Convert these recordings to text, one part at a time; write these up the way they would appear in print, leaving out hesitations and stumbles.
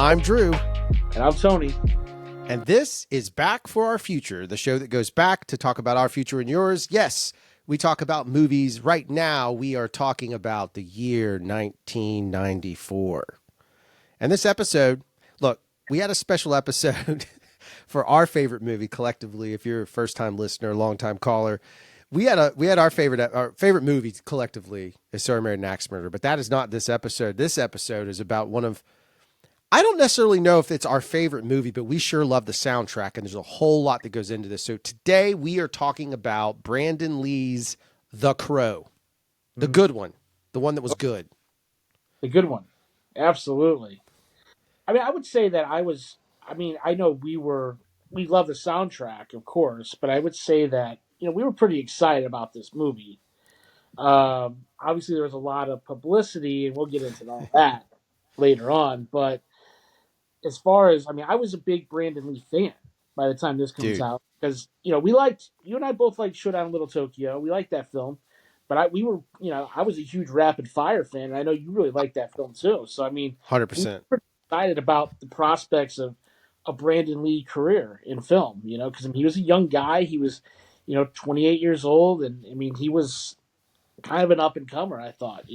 I'm Drew. And I'm Tony. And this is Back for Our Future, the show that goes back to talk about our future and yours. Yes, we talk about movies. Right now, we are talking about the year 1994. And this episode, look, we had a special episode for our favorite movie collectively. If you're a first-time listener, long-time caller, we had our favorite movie collectively is Sorry Mary and Axe Murder, but that is not this episode. This episode is about one of, I don't necessarily know if it's our favorite movie, but we sure love the soundtrack, and there's a whole lot that goes into this. So today we are talking about Brandon Lee's The Crow, the good one, the one that was good. The good one. Absolutely. I mean, I would say that I know we love the soundtrack, of course, but I would say that, we were pretty excited about this movie. Obviously, there was a lot of publicity, and we'll get into all that later on, but as far as, I was a big Brandon Lee fan by the time this comes out because you and I both liked Showdown in Little Tokyo. We liked that film, but I was a huge Rapid Fire fan, and I know you really liked that film too. So 100%. we were excited about the prospects of a Brandon Lee career in film. Because he was a young guy. He was 28 years old, and he was kind of an up and comer. I thought,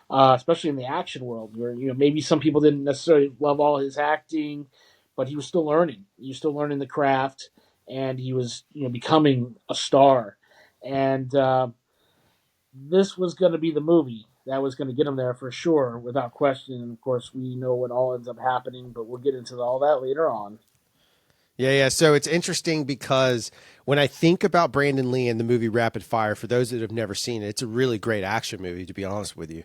especially in the action world, where maybe some people didn't necessarily love all his acting, but he was still learning. He was still learning the craft, and he was becoming a star. And this was going to be the movie that was going to get him there for sure, without question. And of course, we know what all ends up happening, but we'll get into all that later on. Yeah. So it's interesting because when I think about Brandon Lee and the movie Rapid Fire, for those that have never seen it, it's a really great action movie, to be honest with you.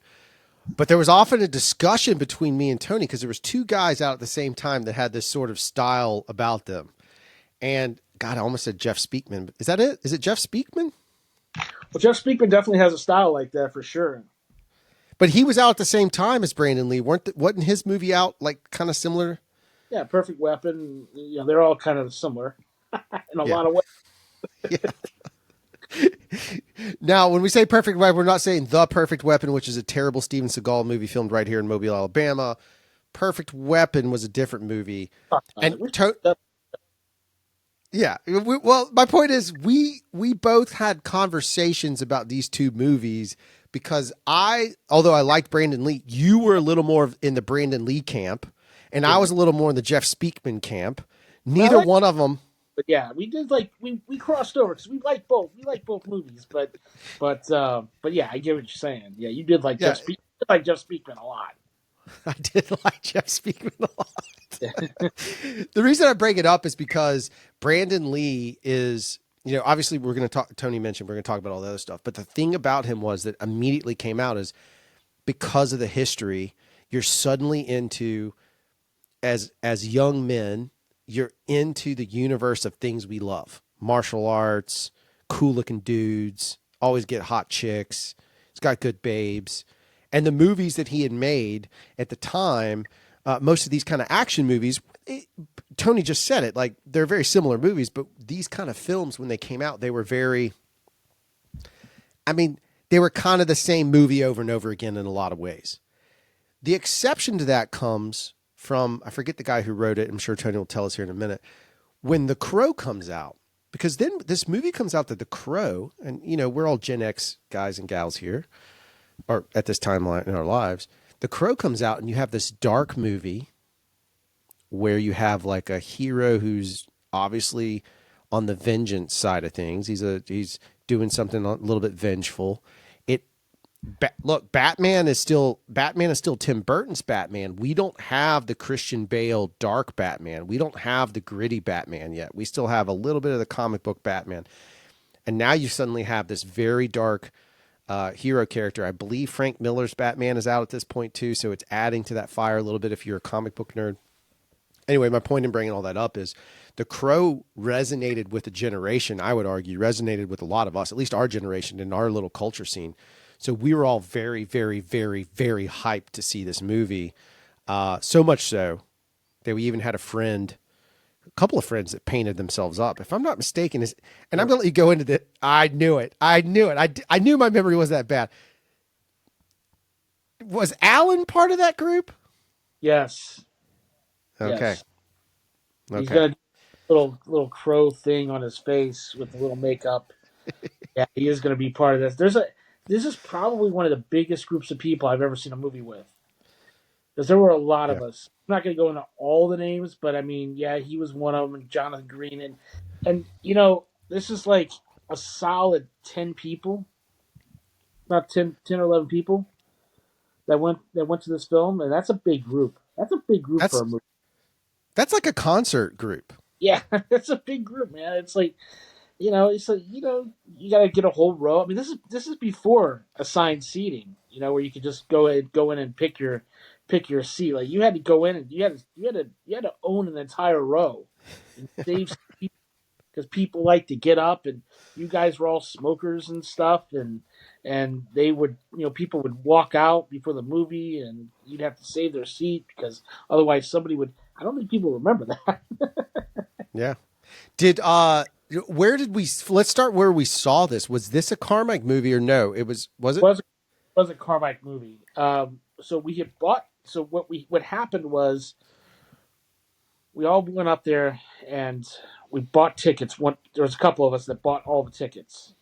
But there was often a discussion between me and Tony because there was two guys out at the same time that had this sort of style about them. And God, I almost said Jeff Speakman. Is that it? Is it Jeff Speakman? Well, Jeff Speakman definitely has a style like that for sure. But he was out at the same time as Brandon Lee. Wasn't his movie out like kind of similar? Yeah, Perfect Weapon. They're all kind of similar in a lot of ways. Yeah. Now, when we say Perfect Weapon, we're not saying The Perfect Weapon, which is a terrible Steven Seagal movie filmed right here in Mobile, Alabama. Perfect Weapon was a different movie. Yeah. Well, my point is we both had conversations about these two movies because although I liked Brandon Lee, you were a little more in the Brandon Lee camp, and I was a little more in the Jeff Speakman camp. Neither one of them. But yeah, we did we crossed over because we like both. We like both movies, but yeah, I get what you're saying. Yeah, you did like Jeff Speakman a lot. I did like Jeff Speakman a lot. The reason I bring it up is because Brandon Lee is, obviously we're going to talk, Tony mentioned, we're going to talk about all the other stuff. But the thing about him was that immediately came out is because of the history, you're suddenly into, as young men, you're into the universe of things we love. Martial arts, cool looking dudes, always get hot chicks. He's got good babes. And the movies that he had made at the time, most of these kind of action movies, Tony just said it, like they're very similar movies, but these kind of films, when they came out, they were they were kind of the same movie over and over again in a lot of ways. The exception to that comes from, I forget the guy who wrote it. I'm sure Tony will tell us here in a minute. When The Crow comes out, because then this movie comes out that The Crow, and we're all Gen X guys and gals here, or at this time in our lives, The Crow comes out and you have this dark movie where you have like a hero who's obviously on the vengeance side of things. He's doing something a little bit vengeful. Look, Batman is still Tim Burton's Batman. We don't have the Christian Bale dark Batman. We don't have the gritty Batman yet. We still have a little bit of the comic book Batman. And now you suddenly have this very dark hero character. I believe Frank Miller's Batman is out at this point too, so it's adding to that fire a little bit if you're a comic book nerd. Anyway, my point in bringing all that up is The Crow resonated with a generation, I would argue, resonated with a lot of us, at least our generation in our little culture scene. So we were all very, very, very, very hyped to see this movie. So much so that we even had a couple of friends that painted themselves up. If I'm not mistaken, and I'm going to let you go into the, I knew it. I knew my memory was that bad. Was Alan part of that group? Yes. Okay. Yes, he's Okay. gonna do a little crow thing on his face with the little makeup. Yeah, he is gonna be part of this. This is probably one of the biggest groups of people I've ever seen a movie with, because there were a lot Yeah. of us. I'm not gonna go into all the names, but I mean, yeah, he was one of them. And Jonathan Green, and this is like a solid 10 people, not 10 or 11 people that went to this film, and that's a big group. That's a big group for That's a movie. that's like a concert group. Yeah, that's a big group, man. It's like you got to get a whole row. I mean, this is before assigned seating, where you could just go in and pick your seat. Like you had to go in and you had to own an entire row and save because people like to get up, and you guys were all smokers and stuff, and they would people would walk out before the movie, and you'd have to save their seat because otherwise somebody would. I don't think people remember that. Yeah. Did where did we let's start where we saw this. Was this a Carmike movie or no? Was it? Was a Carmike movie. So we had bought. So what happened was we all went up there and we bought tickets. There was a couple of us that bought all the tickets,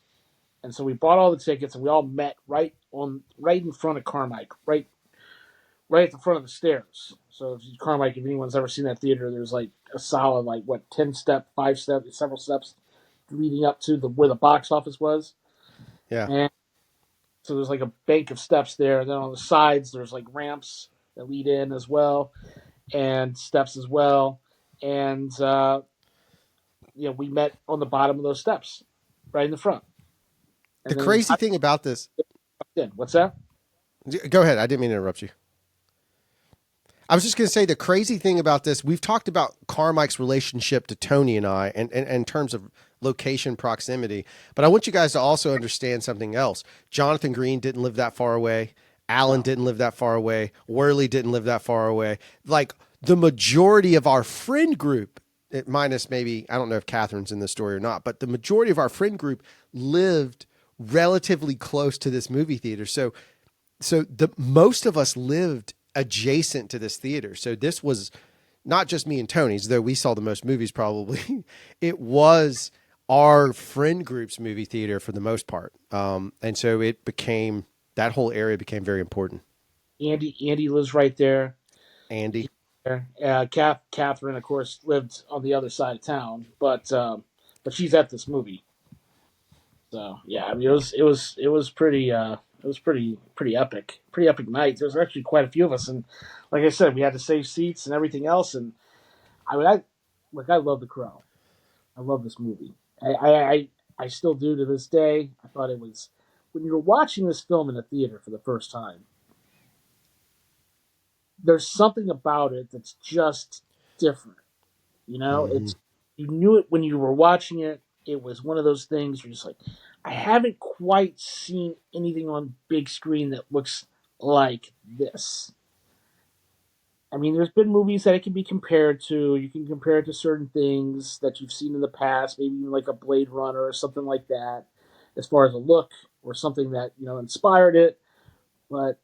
and so we bought all the tickets and we all met right in front of Carmike, right at the front of the stairs. So Carmike, if anyone's ever seen that theater, there's like a solid like 10 step, 5 step, several steps leading up to the where the box office was, Yeah. and so there's like a bank of steps there. And then on the sides, there's like ramps that lead in as well, and steps as well. And we met on the bottom of those steps, right in the front. The And then crazy thing about this, what's that? go ahead. I didn't mean to interrupt you. I was just going to say the crazy thing about this, we've talked about Carmike's relationship to Tony and I, and in terms of location proximity. But I want you guys to also understand something else. Jonathan Green didn't live that far away. Alan No. didn't live that far away. Worley didn't live that far away. Like the majority of our friend group, minus maybe, I don't know if Catherine's in the story or not, but the majority of our friend group lived relatively close to this movie theater. So the most of us lived adjacent to this theater. So this was not just me and Tony's, though we saw the most movies probably. It was our friend group's movie theater for the most part. And so that whole area became very important. Andy lives right there. Andy. Catherine, of course, lived on the other side of town, but she's at this movie. So yeah, I mean it was pretty epic, pretty epic night. There was actually quite a few of us, and like I said, we had to save seats and everything else. And I mean, I love The Crow. I love this movie. I still do to this day. I thought it was when you're watching this film in the theater for the first time. There's something about it that's just different. Mm-hmm. It's you knew it when you were watching it. It was one of those things you're just like, I haven't quite seen anything on big screen that looks like this. I mean, there's been movies that it can be compared to. You can compare it to certain things that you've seen in the past, maybe even like a Blade Runner or something like that, as far as a look or something that inspired it. But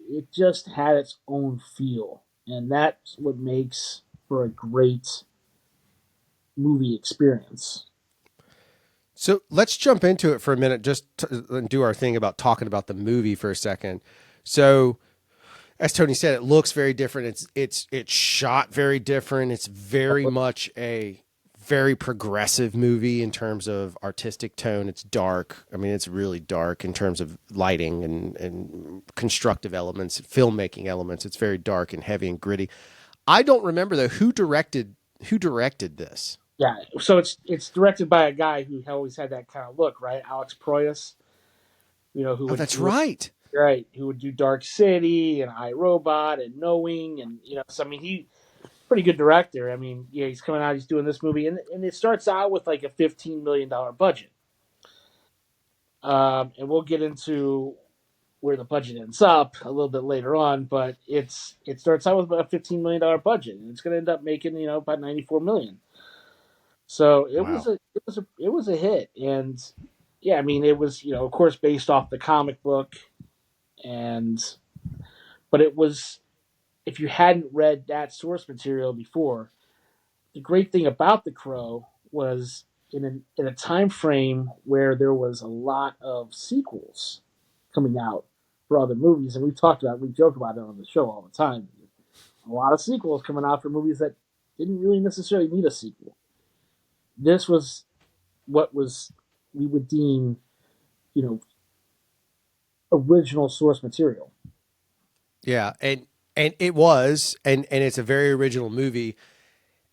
it just had its own feel, and that's what makes for a great movie experience. So let's jump into it for a minute, just to do our thing about talking about the movie for a second. So, as Tony said, it looks very different. It's shot very different. It's very much a very progressive movie in terms of artistic tone. It's dark. I mean, it's really dark in terms of lighting and constructive elements, filmmaking elements. It's very dark and heavy and gritty. I don't remember though who directed this. Yeah, so it's directed by a guy who always had that kind of look, right? Alex Proyas, who Oh, would that's right. who would do Dark City and I Robot and Knowing, and so I mean he pretty good director. I mean, yeah, he's coming out, he's doing this movie, and it starts out with like a $15 million budget, and we'll get into where the budget ends up a little bit later on, but it starts out with about a $15 million budget, and it's going to end up making about 94 million. So Wow. it was a hit, and yeah, I mean it was of course based off the comic book, and but if you hadn't read that source material before, the great thing about The Crow was in a time frame where there was a lot of sequels coming out for other movies, and we joke about it on the show all the time. A lot of sequels coming out for movies that didn't really necessarily need a sequel. This was what was we would deem, you know, original source material. Yeah, and it was, and it's a very original movie,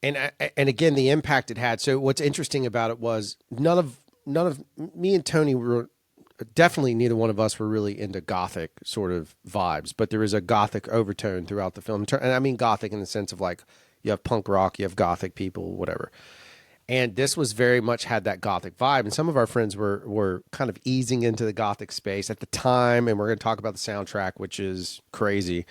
and again the impact it had. So what's interesting about it was none of me and Tony were definitely neither one of us were really into gothic sort of vibes, but there is a gothic overtone throughout the film, and I mean gothic in the sense of like you have punk rock, you have gothic people, whatever. And this was very much had that gothic vibe, and some of our friends were kind of easing into the gothic space at the time, and we're going to talk about the soundtrack, which is crazy.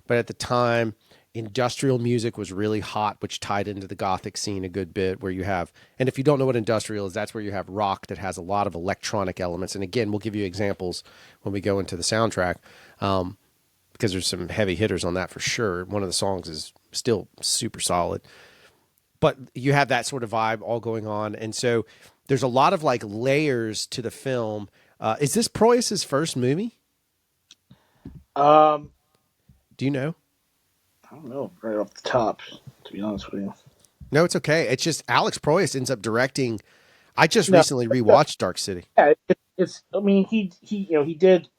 But at the time, industrial music was really hot, which tied into the gothic scene a good bit, where you have, and if you don't know what industrial is, that's where you have rock that has a lot of electronic elements. And again, we'll give you examples when we go into the soundtrack, because there's some heavy hitters on that for sure. One of the songs is still super solid, but you have that sort of vibe all going on. And so there's a lot of like layers to the film. Is this Proyas's first movie? Um, Do you know? I don't know right off the top, to be honest with you. No, it's okay. It's just Alex Proyas ends up directing. I just No, recently rewatched Dark City. yeah, it's. I mean, he did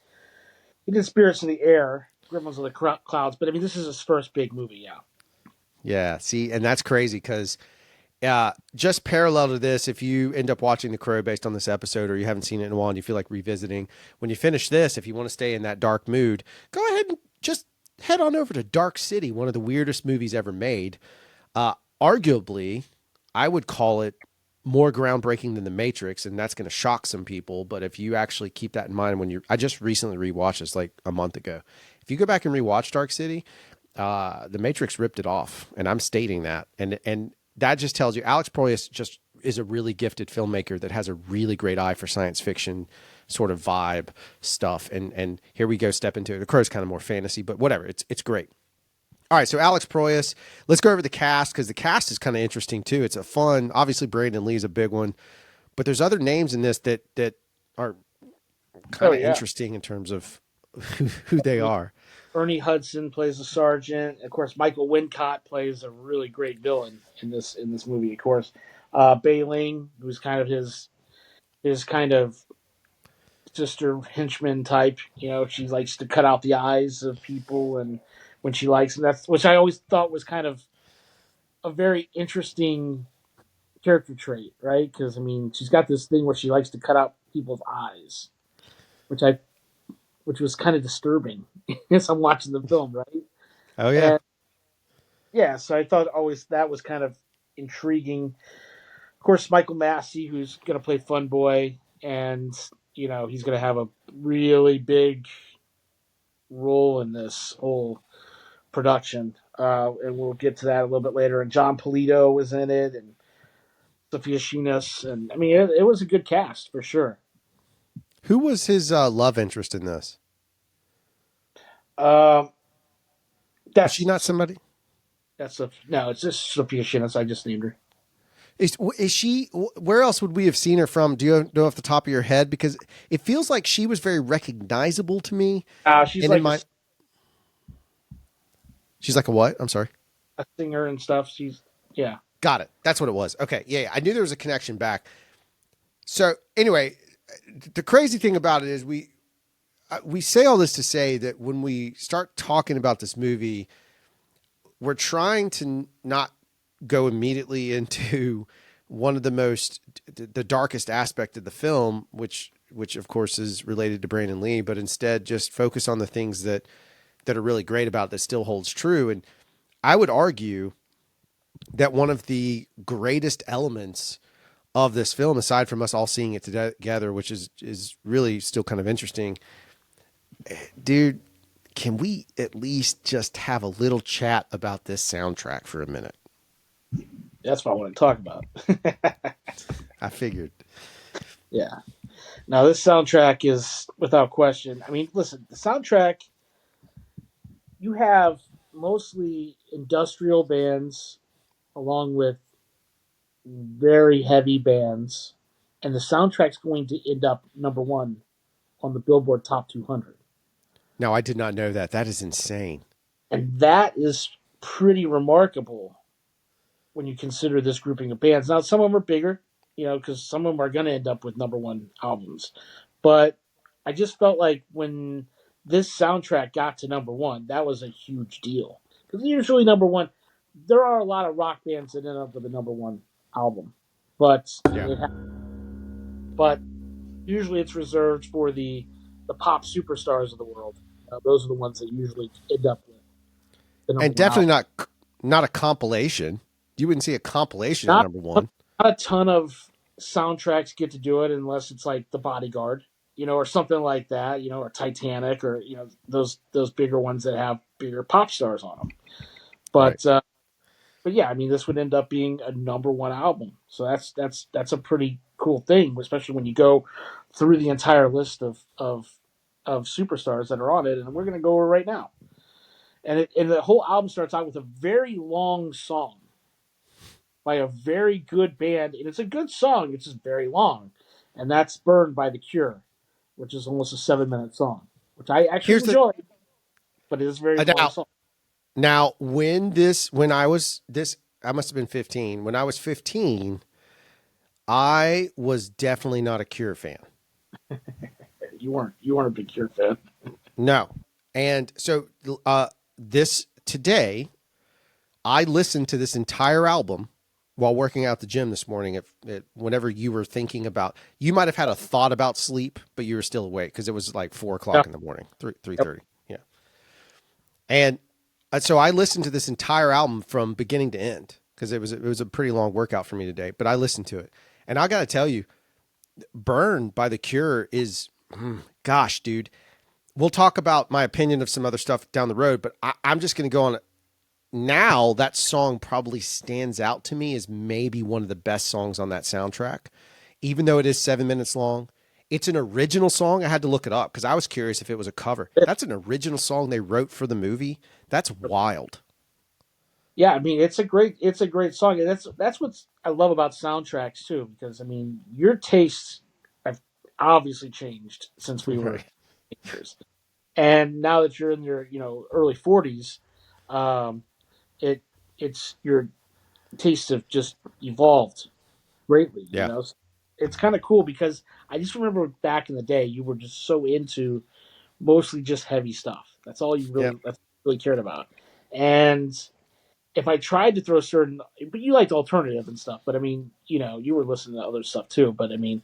Spirits in the Air, Gremlins of the Clouds, but I mean, this is his first big movie. Yeah. Yeah, see, and that's crazy because just parallel to this, if you end up watching The Crow based on this episode or you haven't seen it in a while and you feel like revisiting, when you finish this, if you want to stay in that dark mood, go ahead and just head on over to Dark City, one of the weirdest movies ever made. Arguably, I would call it more groundbreaking than The Matrix, and that's going to shock some people. But if you actually keep that in mind when I just recently rewatched this like a month ago. If you go back and rewatch Dark City, The Matrix ripped it off, and I'm stating that, and that just tells you Alex Proyas just is a really gifted filmmaker that has a really great eye for science fiction sort of vibe stuff. And here we go, step into it. The Crow's kind of more fantasy, but whatever, it's great. All right, so Alex Proyas. Let's go over the cast because the cast is kind of interesting too. It's a fun. Obviously, Brandon Lee's a big one, but there's other names in this that are Oh kind of yeah. interesting in terms of who they are. Ernie Hudson plays the sergeant. Of course, Michael Wincott plays a really great villain in this movie. Of course, Bei Ling, who's kind of his kind of sister henchman type. You know, she likes to cut out the eyes of people, and when she likes them, that's which I always thought was kind of a very interesting character trait, right? Because I mean, she's got this thing where she likes to cut out people's eyes, which I which was kind of disturbing as I'm watching the film, right? Oh yeah. And yeah, so I thought always that was kind of intriguing. Of course, Michael Massey, who's going to play Fun Boy, and you know he's going to have a really big role in this whole production, and we'll get to that a little bit later. And John Polito was in it, and Sophia Shinas, and I mean it was a good cast for sure. Who was his love interest in this? Um, Was she not somebody? that's a no, it's just Sophia Shinas. I just named her. Is she? Where else would we have seen her from? Do you know off the top of your head? Because it feels like she was very recognizable to me. She's And like in my, she's like a what? I'm sorry. a singer and stuff. She's yeah. Got it. That's what it was. Okay. Yeah. I knew there was a connection back. So anyway, the crazy thing about it is we say all this to say that when we start talking about this movie, we're trying to not go immediately into one of the darkest aspect of the film, which of course is related to Brandon Lee, but instead just focus on the things that are really great about it that still holds true. And I would argue that one of the greatest elements of this film, aside from us all seeing it together, which is really still kind of interesting, dude, can we at least just have a little chat about this soundtrack for a minute? That's what I want to talk about. I figured. Yeah. Now this soundtrack is without question. I mean, listen, the soundtrack. You have mostly industrial bands along with very heavy bands, and the soundtrack's going to end up number one on the Billboard Top 200. Now, I did not know that. That is insane. And that is pretty remarkable when you consider this grouping of bands. Now, some of them are bigger, because some of them are going to end up with number one albums. But I just felt like when this soundtrack got to number one, that was a huge deal. Because usually, number one, there are a lot of rock bands that end up with a number one album. But Yeah. but usually it's reserved for the pop superstars of the world. Those are the ones that usually end up with the number And one definitely album. not a compilation. You wouldn't see a compilation at Not number one. not a ton of soundtracks get to do it unless it's like The Bodyguard, or something like that, or Titanic, or those bigger ones that have bigger pop stars on them. Right. But yeah, I mean, this would end up being a number one album, so that's a pretty cool thing, especially when you go through the entire list of superstars that are on it, and we're gonna go over right now. And the whole album starts out with a very long song by a very good band, and it's a good song. It's just very long, and that's "Burned" by The Cure, which is almost a 7 minute song, which I actually Here's the enjoy, but it is a very long now song. now when I was this, I must have been 15. When I was 15, I was definitely not a Cure fan. You weren't a big Cure fan. No. And so this today, I listened to this entire album while working out the gym this morning. Whenever you were thinking about, you might have had a thought about sleep, but you were still awake because it was like 4 o'clock Yep. in the morning, Yep. 3:30. Yeah. And so I listened to this entire album from beginning to end because it was a pretty long workout for me today, but I listened to it. And I got to tell you, Burn by The Cure is, gosh, dude, we'll talk about my opinion of some other stuff down the road, but I'm just going to go on. Now that song probably stands out to me as maybe one of the best songs on that soundtrack, even though it is 7 minutes long. It's an original song. I had to look it up because I was curious if it was a cover. That's an original song they wrote for the movie. That's wild. Yeah, I mean it's a great song. And that's what I love about soundtracks too, because I mean your tastes have obviously changed since we were Right. teenagers, and now that you're in your early 40s, um, it it's your tastes have just evolved greatly. Yeah. So it's kind of cool because I just remember back in the day you were just so into mostly just heavy stuff. Yeah. That's really cared about, and if I tried to throw certain, but you liked alternative and stuff, but I mean, you were listening to other stuff too, but I mean,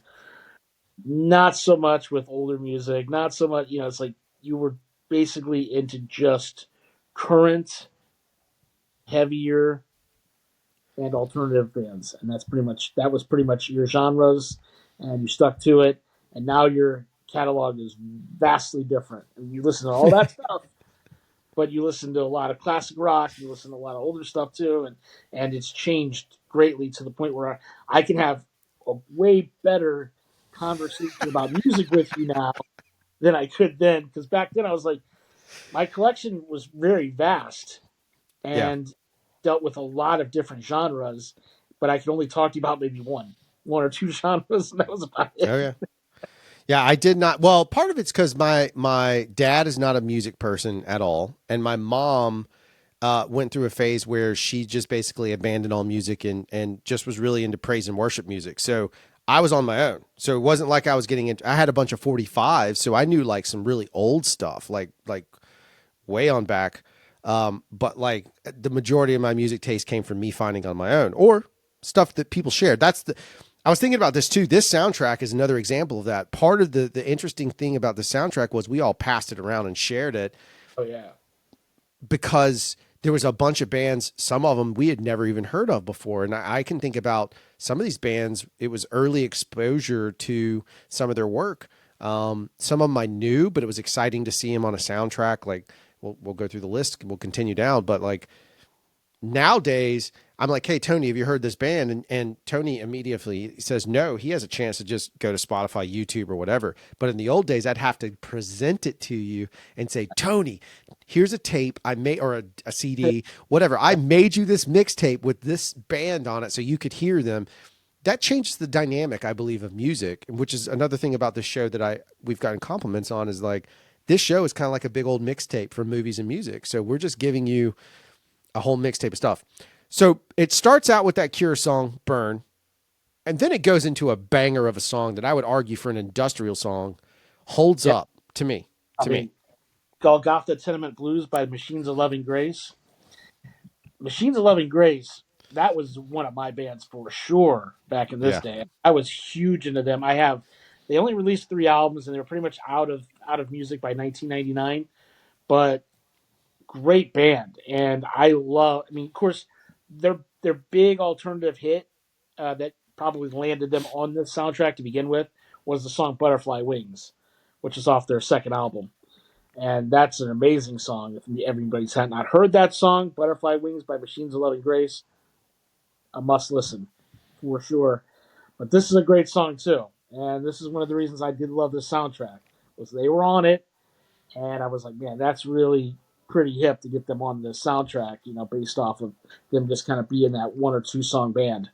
not so much with older music, not so much, it's like you were basically into just current, heavier, and alternative bands. And that was pretty much your genres, and you stuck to it. And now your catalog is vastly different. And you listen to all that stuff, but you listen to a lot of classic rock, you listen to a lot of older stuff too, and it's changed greatly to the point where I can have a way better conversation about music with you now than I could then. Because back then I was like, my collection was very vast Yeah. and dealt with a lot of different genres, but I could only talk to you about maybe one or two genres, and that was about it. Oh yeah. Yeah, I did not. Well, part of it's because my dad is not a music person at all, and my mom went through a phase where she just basically abandoned all music and just was really into praise and worship music. So I was on my own. So it wasn't like I was getting into. I had a bunch of 45s, so I knew like some really old stuff, like way on back. But like the majority of my music taste came from me finding on my own or stuff that people shared. I was thinking about this too. This soundtrack is another example of that. Part of the interesting thing about the soundtrack was we all passed it around and shared it Oh yeah, because there was a bunch of bands, some of them we had never even heard of before. And I can think about some of these bands, it was early exposure to some of their work. Some of them I knew, but it was exciting to see them on a soundtrack. Like we'll go through the list, we'll continue down, but like nowadays, I'm like, hey, Tony, have you heard this band? And Tony immediately says, no, he has a chance to just go to Spotify, YouTube, or whatever. But in the old days, I'd have to present it to you and say, Tony, here's a tape I made, or a CD, whatever. I made you this mixtape with this band on it so you could hear them. That changes the dynamic, I believe, of music, which is another thing about this show that we've gotten compliments on, is like, this show is kind of like a big old mixtape for movies and music. So we're just giving you a whole mixtape of stuff. So it starts out with that Cure song, Burn, and then it goes into a banger of a song that I would argue for an industrial song holds Yeah, up to me. I mean, Golgotha Tenement Blues by Machines of Loving Grace. Machines of Loving Grace, that was one of my bands for sure back in this Yeah. day. I was huge into them. They only released 3 albums and they were pretty much out of music by 1999, but great band. And I mean, of course, their big alternative hit that probably landed them on this soundtrack to begin with was the song Butterfly Wings, which is off their second album. And that's an amazing song. If everybody's had not heard that song, Butterfly Wings by Machines of Loving Grace, a must listen for sure. But this is a great song too. And this is one of the reasons I did love this soundtrack, was they were on it, and I was like, man, that's really pretty hip to get them on the soundtrack, based off of them just kind of being that one or two song band.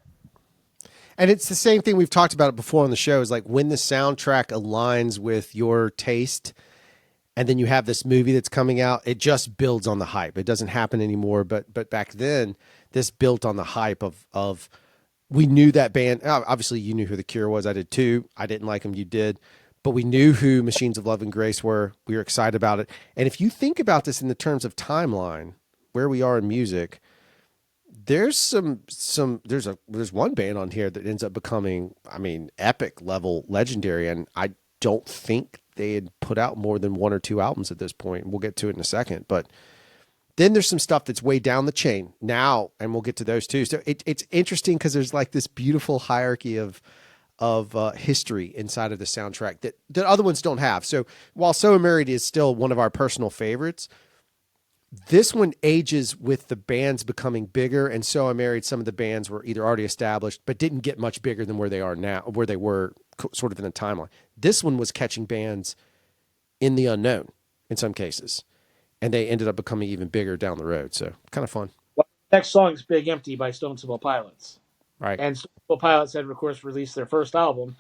And it's the same thing we've talked about it before on the show, is like when the soundtrack aligns with your taste and then you have this movie that's coming out, it just builds on the hype. It doesn't happen anymore, but back then this built on the hype of we knew that band. Obviously you knew who The Cure was. I did too. I didn't like them. You did. But we knew who Machines of Love and Grace were. We were excited about it. And if you think about this in the terms of timeline, where we are in music, there's there's one band on here that ends up becoming, I mean, epic level legendary. And I don't think they had put out more than one or two albums at this point. We'll get to it in a second. But then there's some stuff that's way down the chain now, and we'll get to those too. So it's interesting because there's like this beautiful hierarchy of history inside of the soundtrack that other ones don't have. So while So Married is still one of our personal favorites, this one ages with the bands becoming bigger. And So I Married, some of the bands were either already established, but didn't get much bigger than where they are now, where they were sort of in the timeline. This one was catching bands in the unknown in some cases, and they ended up becoming even bigger down the road. So kind of fun. Well, next song is Big Empty by Stone Temple Pilots. Right. And Stone Temple Pilots had, of course, released their first album,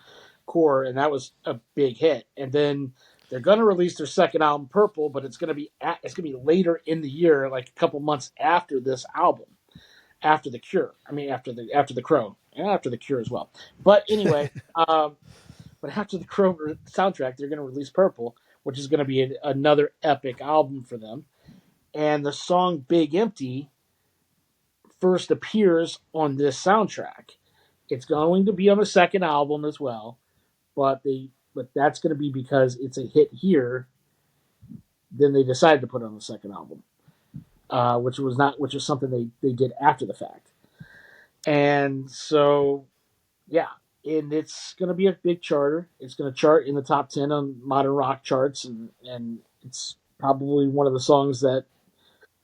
Core, and that was a big hit. And then they're going to release their second album, Purple, but it's going to be later in the year, like a couple months after this album, after the Cure. I mean, after the Crow, and after the Cure as well. But anyway, but after the Crow soundtrack, they're going to release Purple, which is going to be another epic album for them. And the song Big Empty first appears on this soundtrack. It's going to be on the second album as well, but that's going to be because it's a hit here. Then they decided to put it on the second album, which was something they did after the fact. And so, yeah, and it's going to be a big charter. It's going to chart in the top 10 on modern rock charts, and it's probably one of the songs that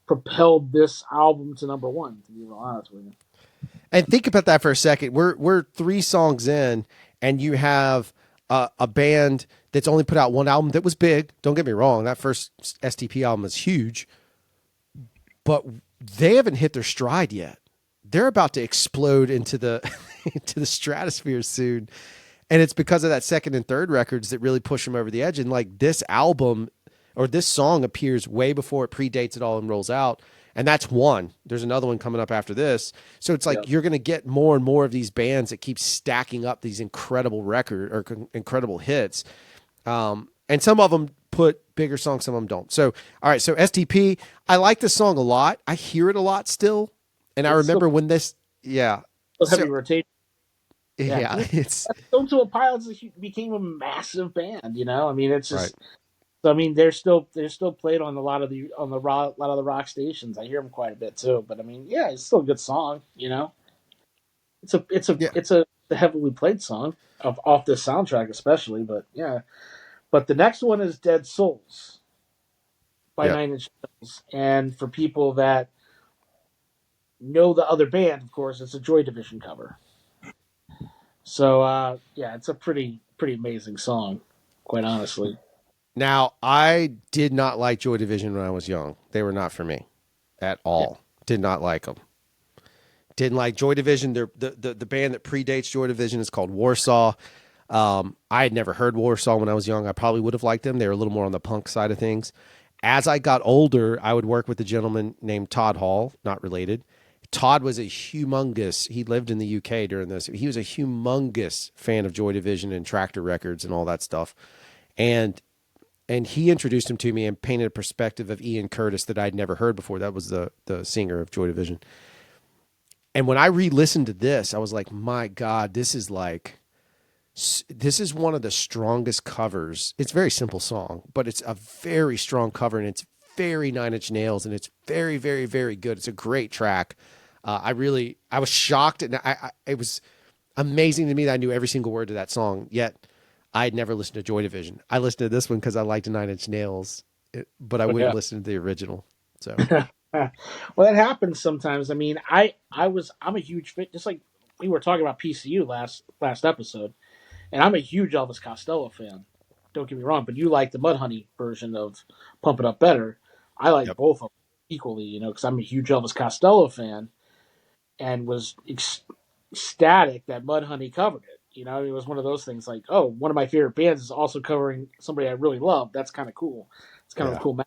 propelled this album to number one, to be real honest with you. And think about that for a second. We're 3 songs in, and you have a band that's only put out one album that was big. Don't get me wrong; that first STP album is huge, but they haven't hit their stride yet. They're about to explode into the into the stratosphere soon, and it's because of that second and third records that really push them over the edge. And like this album or this song appears way before it predates it all and rolls out. And that's one. There's another one coming up after this. So it's like you're going to get more and more of these bands that keep stacking up these incredible incredible hits. And some of them put bigger songs, some of them don't. So, all right. So STP, I like this song a lot. I hear it a lot still. And I remember when this, yeah. Heavy rotation. Yeah. It's Stone Temple Pilots became a massive band, I mean, it's just, right. So, I mean, they're still played on a lot of the rock stations. I hear them quite a bit too. But I mean, yeah, it's still a good song. It's a heavily played song off this soundtrack, especially. But yeah, but the next one is Dead Souls by Nine Inch Nails, and for people that know the other band, of course, it's a Joy Division cover. So yeah, it's a pretty amazing song, quite honestly. Now, I did not like Joy Division when I was young. They were not for me at Yeah. all. Did not like them. Didn't like Joy Division. The band that predates Joy Division is called Warsaw. I had never heard Warsaw when I was young. I probably would have liked them. They were a little more on the punk side of things. As I got older, I would work with a gentleman named Todd Hall, not related. Todd was a humongous, he lived in the UK during this. He was a humongous fan of Joy Division and Tractor Records and all that stuff. And he introduced him to me and painted a perspective of Ian Curtis that I'd never heard before. That was the singer of Joy Division. And when I re-listened to this, I was like, my God, this is one of the strongest covers. It's a very simple song, but it's a very strong cover, and it's very Nine Inch Nails, and it's very, very, very good. It's a great track. I was shocked, and it was amazing to me that I knew every single word to that song, yet I had never listened to Joy Division. I listened to this one because I liked Nine Inch Nails, but I But wouldn't yeah. listen to the original. So, Well, that happens sometimes. I mean, I'm a huge fan, just like we were talking about PCU last episode, and I'm a huge Elvis Costello fan. Don't get me wrong, but you like the Mudhoney version of Pump It Up Better. I like yep. both of them equally, because I'm a huge Elvis Costello fan and was ecstatic that Mudhoney covered it. It was one of those things like, oh, one of my favorite bands is also covering somebody I really love. That's kind of cool. It's kind of a Yeah. cool match.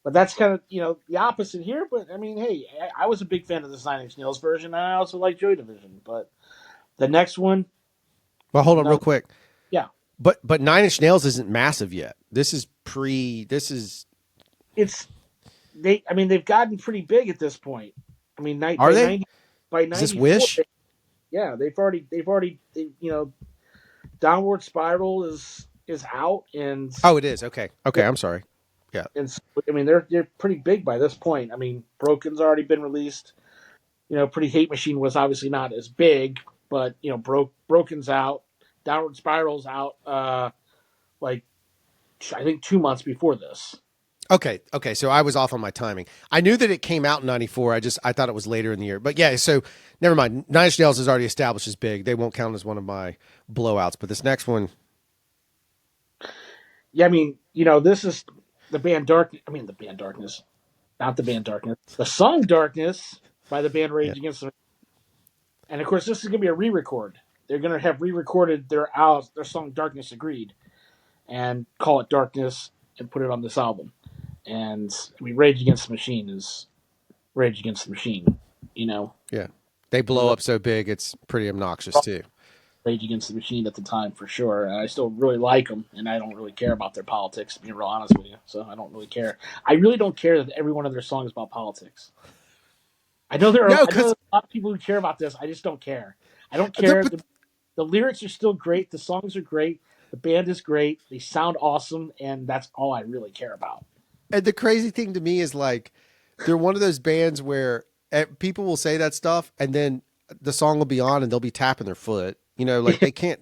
But that's kind of the opposite here. But I mean, hey, I was a big fan of the Nine Inch Nails version. And I also like Joy Division. But the next one, Well, hold on real no, quick. yeah, But Nine Inch Nails isn't massive yet. This is, it's they. I mean, they've gotten pretty big at this point. I mean, are they? by Is this '94, Wish? yeah, Downward Spiral is out, Oh, it is. Okay. Okay. I'm sorry. Yeah. I mean they're pretty big by this point. I mean, Broken's already been released. Pretty Hate Machine was obviously not as big, but Broken's out, Downward Spiral's out. Like I think 2 months before this. Okay. Okay. So I was off on my timing. I knew that it came out in '94. I thought it was later in the year. But yeah. So never mind. Nine Inch Nails is already established as big. They won't count as one of my blowouts. But this next one, Yeah, I mean, this is the band Dark. I mean, the band Darkness, not the band Darkness. The song Darkness by the band yeah. Rage Against the. And of course, this is gonna be a re-record. They're gonna have re-recorded their song Darkness Agreed, and call it Darkness and put it on this album. And I mean, Rage Against the Machine is Rage Against the Machine. You know, Yeah. They blow up so big, it's pretty obnoxious too. Rage Against the Machine at the time for sure. And I still really like them, and I don't really care about their politics. To be real honest with you, so I don't really care. I really don't care that every one of their songs is about politics. No, I know because there's a lot of people who care about this. I just don't care. I don't the, care. but The lyrics are still great. The songs are great. The band is great. They sound awesome, and that's all I really care about. and the crazy thing to me is like they're one of those bands where people will say that stuff, and then the song will be on, and they'll be tapping their foot. Like they can't.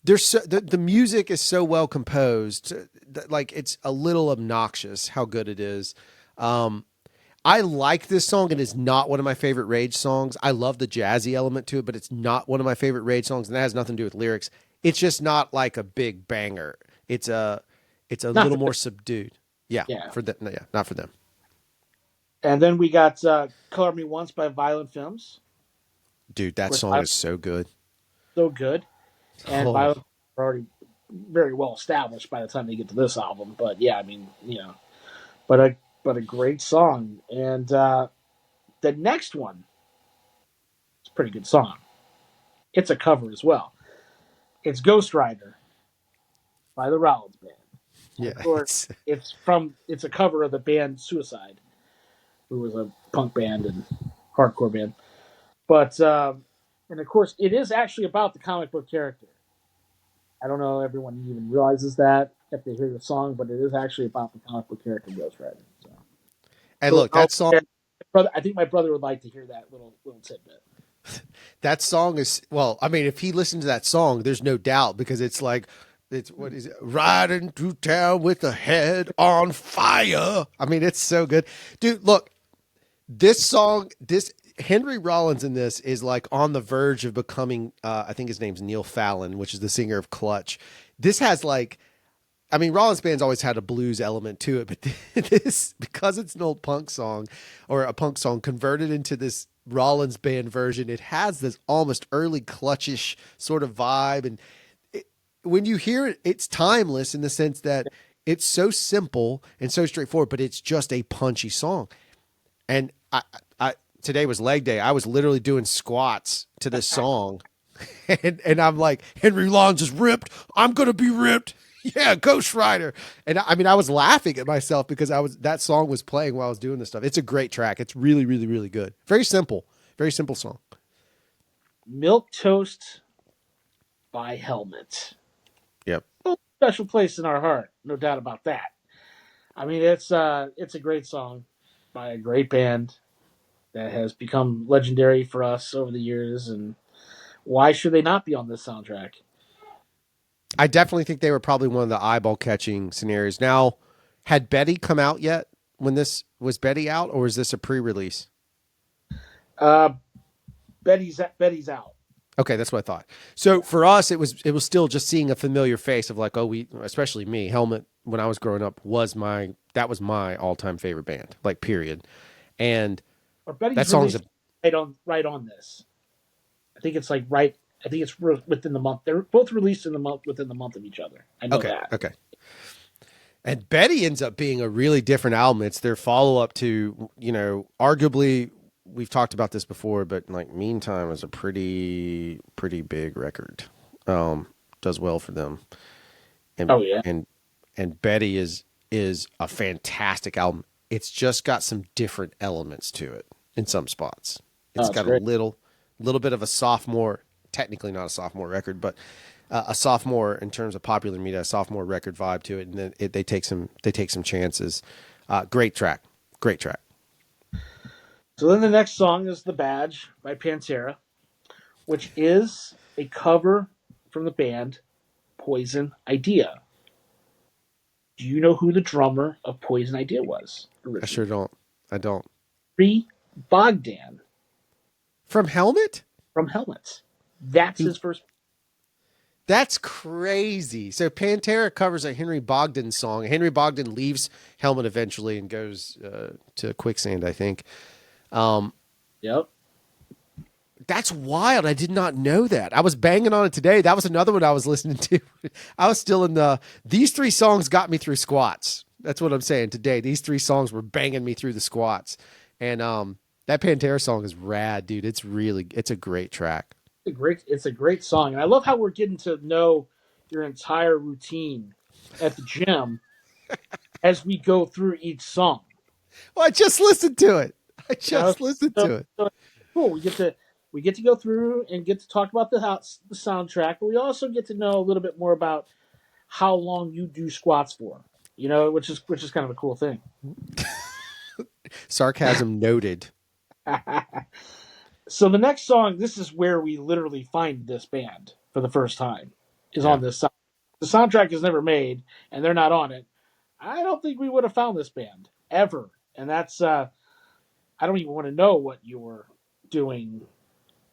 The music is so well composed, that, like it's a little obnoxious how good it is. Um, I like this song. It is not one of my favorite Rage songs. I love the jazzy element to it, but it's not one of my favorite Rage songs, and that has nothing to do with lyrics. It's just not like a big banger. It's a Not little for more subdued. Yeah, yeah. for them. Yeah, not for them. And then we got "Color Me Once" by Violent Femmes. Dude, Of that course, song is so good. so good, and Oh, Violent are already very well established by the time they get to this album. But yeah, I mean, but a great song. And the next one is a pretty good song. It's a cover as well. It's "Ghost Rider" by the Rollins Band. And yeah. of course, It's it's a cover of the band Suicide, who was a punk band and hardcore band. But and of course, it is actually about the comic book character. I don't know if everyone even realizes that if they hear the song, but it is actually about the comic book character Ghost Rider. So, and look, I'll, brother, I think my brother would like to hear that little tidbit. that song is well. I mean, if he listened to that song, there's no doubt because it's like it's what is it? Riding through town with a head on fire. I mean, it's so good, dude. Look, this song, this Henry Rollins in this is like on the verge of becoming, I think his name's Neil Fallon, which is the singer of Clutch. This has like, I mean, Rollins band's always had a blues element to it, but this, because it's an old punk song or a punk song converted into this Rollins band version, it has this almost early Clutchish sort of vibe. And when you hear it, it's timeless in the sense that it's so simple and so straightforward, but it's just a punchy song. And today was leg day. I was literally doing squats to this song. And I'm like, Henry Rollins is ripped. I'm going to be ripped. Yeah, Ghost Rider. And I mean, I was laughing at myself because that song was playing while I was doing this stuff. It's a great track. It's really, really, really good. Very simple song. Milk Toast by Helmet. Yep. Special place in our heart, no doubt about that. I mean, it's a great song by a great band that has become legendary for us over the years, and why should they not be on this soundtrack? I definitely think they were probably one of the eyeball catching scenarios. Now, had Betty come out yet when this was Betty out, or is this a pre-release? Betty's out. Okay, that's what I thought. So for us, it was still just seeing a familiar face of like, oh, especially me, Helmet when I was growing up was my all-time favorite band, like period. And or Betty's that song's right on this. I think it's like right. I think it's within the month. They're both released within the month of each other. I know that. Okay. And Betty ends up being a really different album. It's their follow-up to, arguably, we've talked about this before, but like Meantime is a pretty big record. Does well for them. And, oh yeah. And Betty is a fantastic album. It's just got some different elements to it in some spots. It's got great. a little bit of a sophomore, technically not a sophomore record, but a sophomore in terms of popular media, a sophomore record vibe to it, and then they take some chances. Great track. So then the next song is "The Badge" by Pantera, which is a cover from the band Poison Idea. Do you know who the drummer of Poison Idea was? Originally? I sure don't. I don't. Sri Bogdan. From Helmet? From Helmet. That's his first. That's crazy. So Pantera covers a Henry Bogdan song. Henry Bogdan leaves Helmet eventually and goes to Quicksand, I think. Yep. That's wild. I did not know that. I was banging on it today. That was another one I was listening to. I was still in these three songs got me through squats. That's what I'm saying today. These three songs were banging me through the squats. And that Pantera song is rad, dude. It's a great track. It's a great song. And I love how we're getting to know your entire routine at the gym as we go through each song. Well, I just listened to it. Listened to it. So, cool. We get to go through and get to talk about the soundtrack, but we also get to know a little bit more about how long you do squats for. Which is kind of a cool thing. Sarcasm noted. So the next song, this is where we literally find this band for the first time, is on this song. The soundtrack is never made, and they're not on it. I don't think we would have found this band ever. And that's, I don't even want to know what you were doing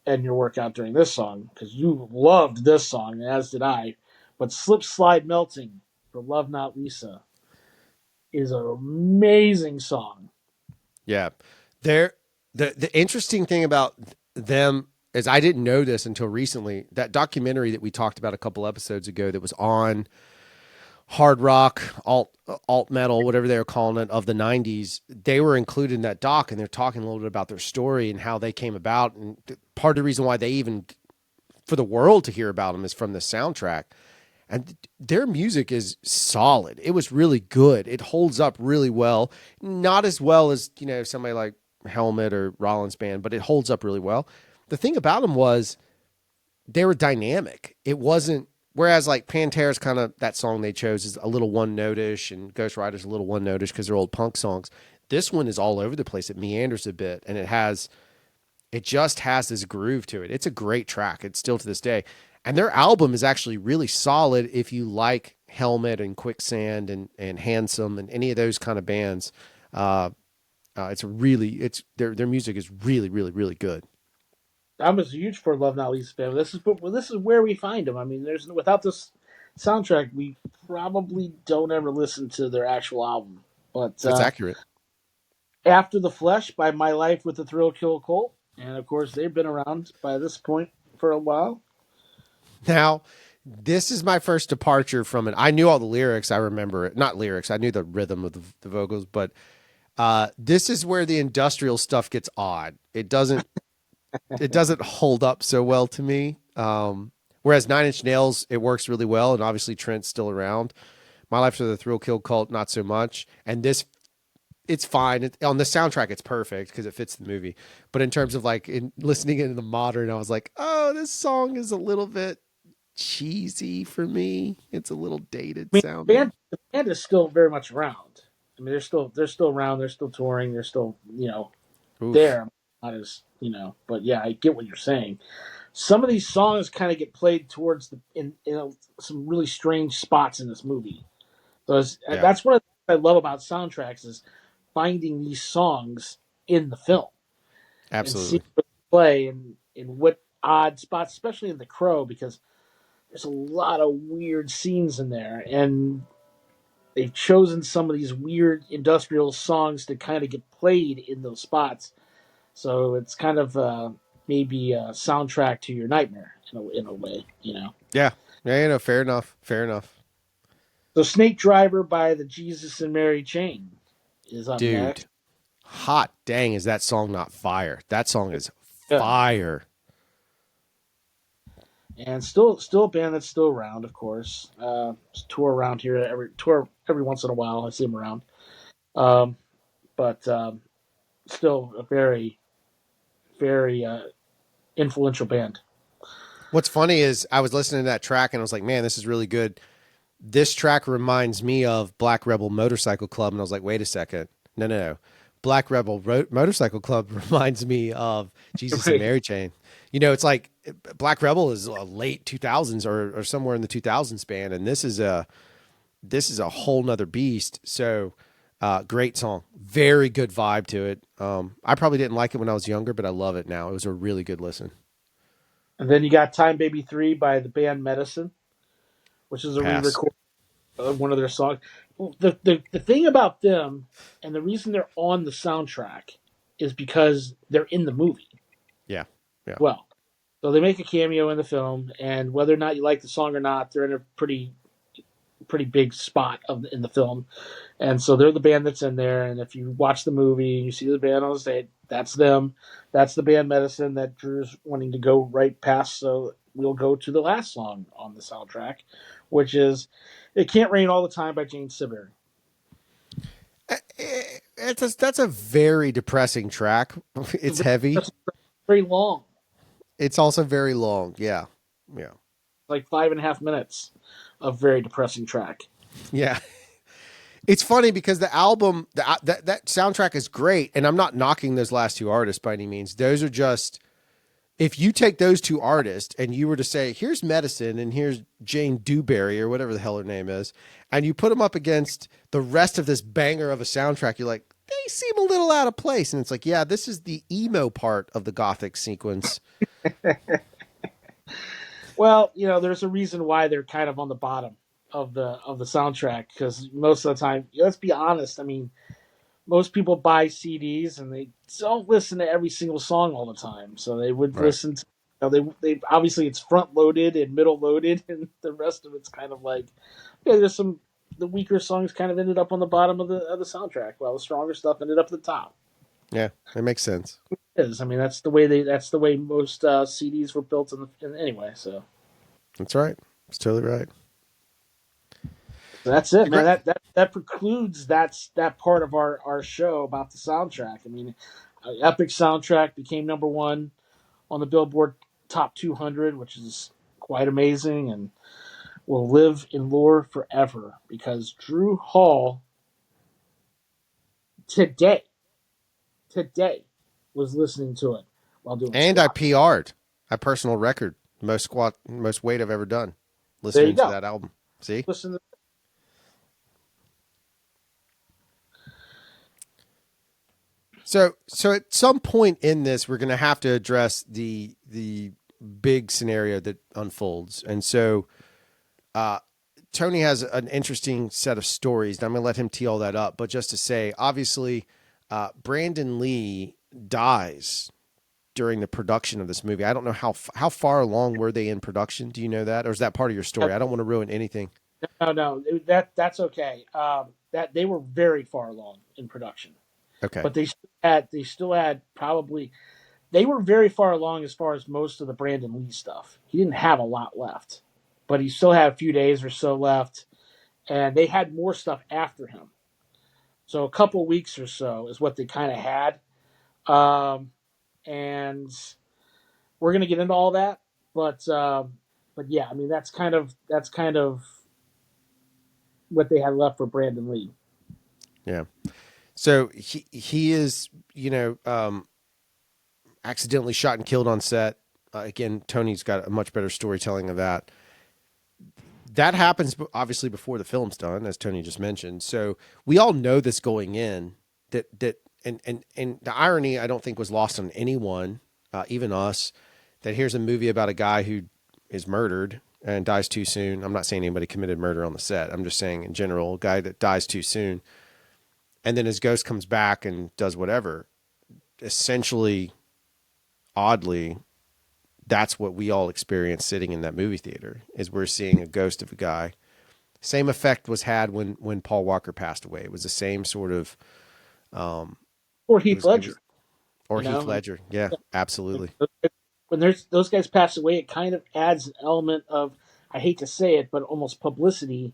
in your workout during this song, because you loved this song, as did I. But Slip Slide Melting for Love Not Lisa is an amazing song. Yeah. The interesting thing about them is I didn't know this until recently. That documentary that we talked about a couple episodes ago that was on hard rock, alt metal, whatever they were calling it, of the 90s, they were included in that doc, and they're talking a little bit about their story and how they came about. And part of the reason why they even, for the world to hear about them, is from the soundtrack. And their music is solid. It was really good. It holds up really well. Not as well as, somebody like Helmet or Rollins band, but it holds up really well. The thing about them was they were dynamic. It wasn't, whereas like Pantera's kind of, that song they chose is a little one notish, and Ghost Rider's a little one notish because they're old punk songs. This one is all over the place. It meanders a bit, and it just has this groove to it. It's a great track. It's still to this day. And their album is actually really solid if you like Helmet and Quicksand and Handsome and any of those kind of bands. Their music is really, really, really good. I'm a huge For Love Not Least fan. This is where we find them. I mean, there's without this soundtrack, we probably don't ever listen to their actual album. But That's accurate. After the Flesh by My Life with the Thrill Kill Cult, and of course they've been around by this point for a while. Now, this is my first departure from it. I knew all the lyrics. I remember it. Not lyrics. I knew the rhythm of the vocals, but this is where the industrial stuff gets odd. It doesn't hold up so well to me. Whereas Nine Inch Nails, it works really well, and obviously Trent's still around. My Life with the Thrill Kill Cult, not so much. And this, it's fine. On the soundtrack, it's perfect because it fits the movie. But in terms of like in listening into the modern, I was like, oh, this song is a little bit cheesy for me. It's a little dated I mean, sounding. the band is still very much around. I mean, they're still around. They're still touring. They're still Oof. there. Not as but yeah, I get what you're saying. Some of these songs kind of get played towards some really strange spots in this movie. So Yeah, that's one of the things I love about soundtracks is finding these songs in the film and seeing absolutely. what they play and in what odd spots, especially in The Crow, because there's a lot of weird scenes in there, and they've chosen some of these weird industrial songs to kind of get played in those spots. So it's kind of maybe a soundtrack to your nightmare in a way. Yeah. Yeah, fair enough. Fair enough. So Snake Driver by the Jesus and Mary Chain is up Dude, next. hot dang, is that song not fire? That song is Yeah. fire. And still a band that's still around, of course. Tour around here every once in a while. I see them around. Um, but still a very very influential band. What's funny is I was listening to that track and I was like, man, this is really good. This track reminds me of Black Rebel Motorcycle Club. And I was like, wait a second. No, no, no. Black Rebel Motorcycle Club reminds me of Jesus and Right. Mary Chain. It's like Black Rebel is a late 2000s or somewhere in the 2000s span. And this is a whole nother beast. So great song. Very good vibe to it. I probably didn't like it when I was younger, but I love it now. It was a really good listen. And then you got Time Baby 3 by the band Medicine, which is a Pass. re-record of one of their songs. The thing about them and the reason they're on the soundtrack is because they're in the movie. Yeah. Yeah. Well, so they make a cameo in the film, and whether or not you like the song or not, they're in a pretty big spot in the film. And so they're the band that's in there. And if you watch the movie and you see the band on the stage, that's them. That's the band Medicine that Drew's wanting to go right past. So we'll go to the last song on the soundtrack, which is "It Can't Rain All the Time" by Jane Siberry. That's a very depressing track. It's heavy. It's very long, It's also very long. Yeah. Yeah. like 5.5 minutes of very depressing track. Yeah. It's funny because the album, that soundtrack is great. And I'm not knocking those last two artists by any means. Those are just, if you take those two artists and you were to say, here's Medicine and here's Jane Dewberry or whatever the hell her name is, and you put them up against the rest of this banger of a soundtrack, you're like, they seem a little out of place. And it's like, yeah, this is the emo part of the Gothic sequence. Well, there's a reason why they're kind of on the bottom of the soundtrack because most of the time, let's be honest. I mean, most people buy CDs and they don't listen to every single song all the time. So they would Right. listen to. They obviously it's front loaded and middle loaded, and the rest of it's kind of like there's some the weaker songs kind of ended up on the bottom of the soundtrack, while the stronger stuff ended up at the top. Yeah. It makes sense. It is. I mean, that's the way most CDs were built anyway. So That's right. It's totally right. that's it, man. Great. That precludes that part of our show about the soundtrack. I mean, Epic Soundtrack became number one on the Billboard Top 200, which is quite amazing and will live in lore forever because Drew Hall today today was listening to it while doing And I squat. PR'd. I personal record. Most weight I've ever done. There you Listening to go. that album. See? Listen to So at some point in this, we're going to have to address the big scenario that unfolds, and so uh, Tony has an interesting set of stories. And I'm going to let him tee all that up, but just to say, obviously, Brandon Lee dies during the production of this movie. I don't know how far along were they in production. Do you know that, or is that part of your story? I don't want to ruin anything. No, that's okay. That they were very far along in production, Okay. but they still had probably they were very far along as far as most of the Brandon Lee stuff. He didn't have a lot left, but he still had a few days or so left, and they had more stuff after him. So a couple of weeks or so is what they kind of had, and we're gonna get into all that, but yeah, I mean that's kind of what they had left for Brandon Lee. Yeah. So he is, accidentally shot and killed on set. Again, Tony's got a much better storytelling of that. That happens obviously before the film's done, as Tony just mentioned. So we all know this going in. And the irony I don't think was lost on anyone, even us, that here's a movie about a guy who is murdered and dies too soon. I'm not saying anybody committed murder on the set. I'm just saying in general, a guy that dies too soon, and then his ghost comes back and does whatever. Essentially, oddly, that's what we all experience sitting in that movie theater, is we're seeing a ghost of a guy. Same effect was had when Paul Walker passed away. It was the same sort of Or it Heath was it was Ledger, or you Heath know, Ledger. Yeah, absolutely. when there's those guys pass away, it kind of adds an element of, I hate to say it, but almost publicity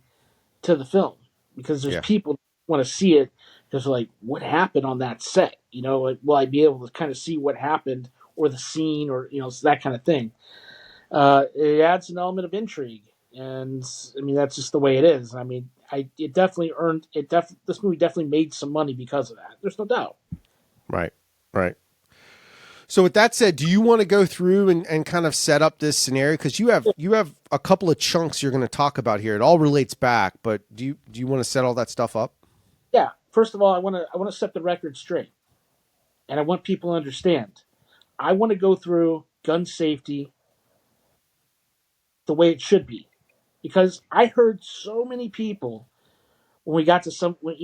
to the film because there's Yeah. people who want to see it because like what happened on that set, like, will I be able to kind of see what happened or the scene or that kind of thing. It adds an element of intrigue, and I mean that's just the way it is. I mean, it definitely earned it. This movie definitely made some money because of that. There's no doubt. Right. Right. So with that said, do you want to go through and kind of set up this scenario? Because you have a couple of chunks you're going to talk about here. It all relates back, but do you want to set all that stuff up? Yeah. First of all, I want to set the record straight, and I want people to understand. I want to go through gun safety the way it should be, because I heard so many people when we got to we're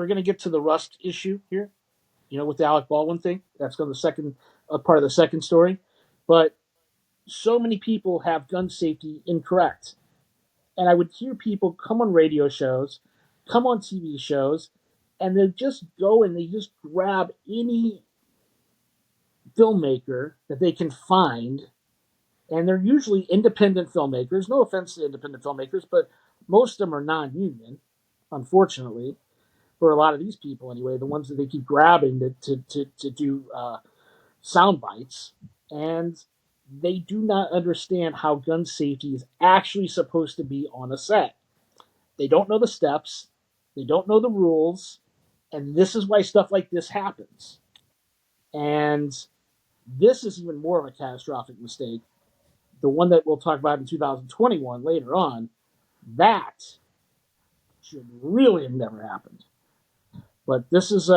going to get to the Rust issue here, with the Alec Baldwin thing. That's going to the second part of the second story, but so many people have gun safety incorrect, and I would hear people come on radio shows, come on TV shows, and they just go and they just grab any filmmaker that they can find, and they're usually independent filmmakers. No offense to independent filmmakers, but most of them are non-union, unfortunately, for a lot of these people anyway. The ones that they keep grabbing to do sound bites, and they do not understand how gun safety is actually supposed to be on a set. They don't know the steps, they don't know the rules, and this is why stuff like this happens. And this is even more of a catastrophic mistake. The one that we'll talk about in 2021 later on, that should really have never happened. But this is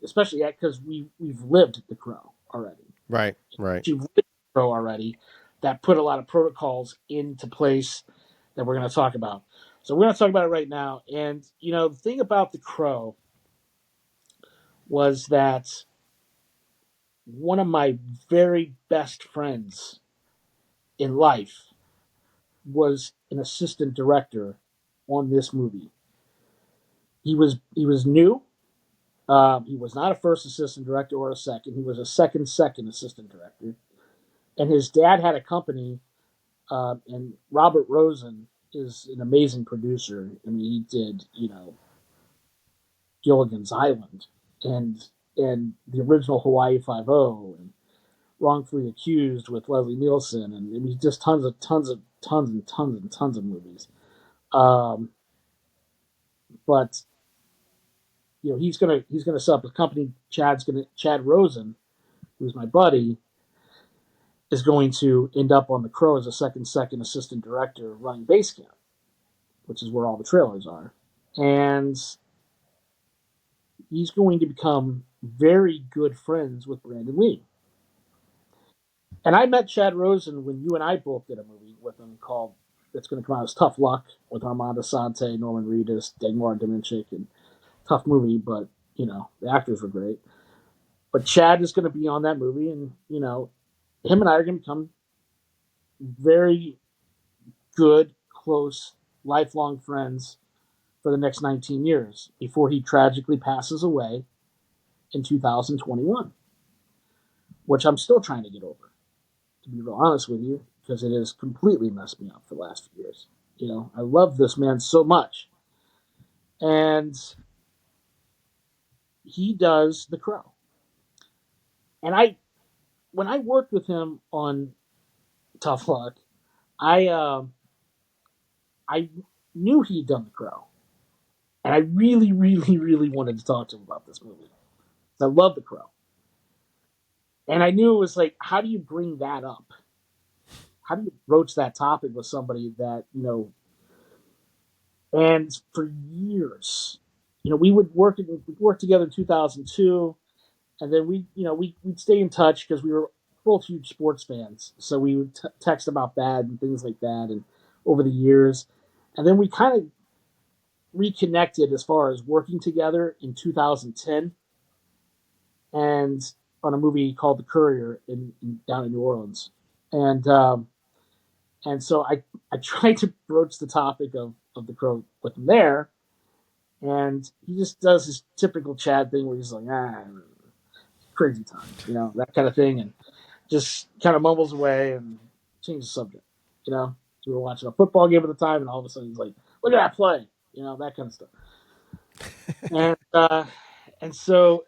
especially because we've lived the Crow already. Right. Right. We've lived the Crow already. That put a lot of protocols into place that we're going to talk about. So we're going to talk about it right now. And the thing about the Crow was that one of my very best friends in life was an assistant director on this movie. He was new. He was not a first assistant director or a second. He was a second assistant director. And his dad had a company, and Robert Rosen is an amazing producer. I mean, he did Gilligan's Island and the original Hawaii Five O and Wrongfully Accused with Leslie Nielsen, and I mean just tons of movies. Um, but he's gonna set up a company. Chad Rosen, who's my buddy, is going to end up on The Crow as a second assistant director running base camp, which is where all the trailers are, and he's going to become very good friends with Brandon Lee. And I met Chad Rosen when you and I both did a movie with him called that's going to come out as Tough Luck with Armando Sante, Norman Reedus, Dagmar Dominchik, and tough movie, but the actors were great. But Chad is going to be on that movie, and him and I are going to become very good, close, lifelong friends for the next 19 years before he tragically passes away in 2021, which I'm still trying to get over, to be real honest with you, because it has completely messed me up for the last few years. I love this man so much. And he does The Crow. And when I worked with him on Tough Luck, I I knew he'd done The Crow, and I really, really, really wanted to talk to him about this movie. I love The Crow, and I knew it was like, how do you bring that up? How do you broach that topic with somebody that And for years, we would work together in 2002, and then we'd stay in touch because we were both huge sports fans. So we would text about that and things like that, and over the years, and then we kind of reconnected as far as working together in 2010, and on a movie called The Courier down in New Orleans, and so I tried to broach the topic of The Crow with him there, and he just does his typical Chad thing where he's like, crazy times, that kind of thing, and just kind of mumbles away and changes the subject, So we were watching a football game at the time, and all of a sudden he's like, "Look at that play," that kind of stuff. And so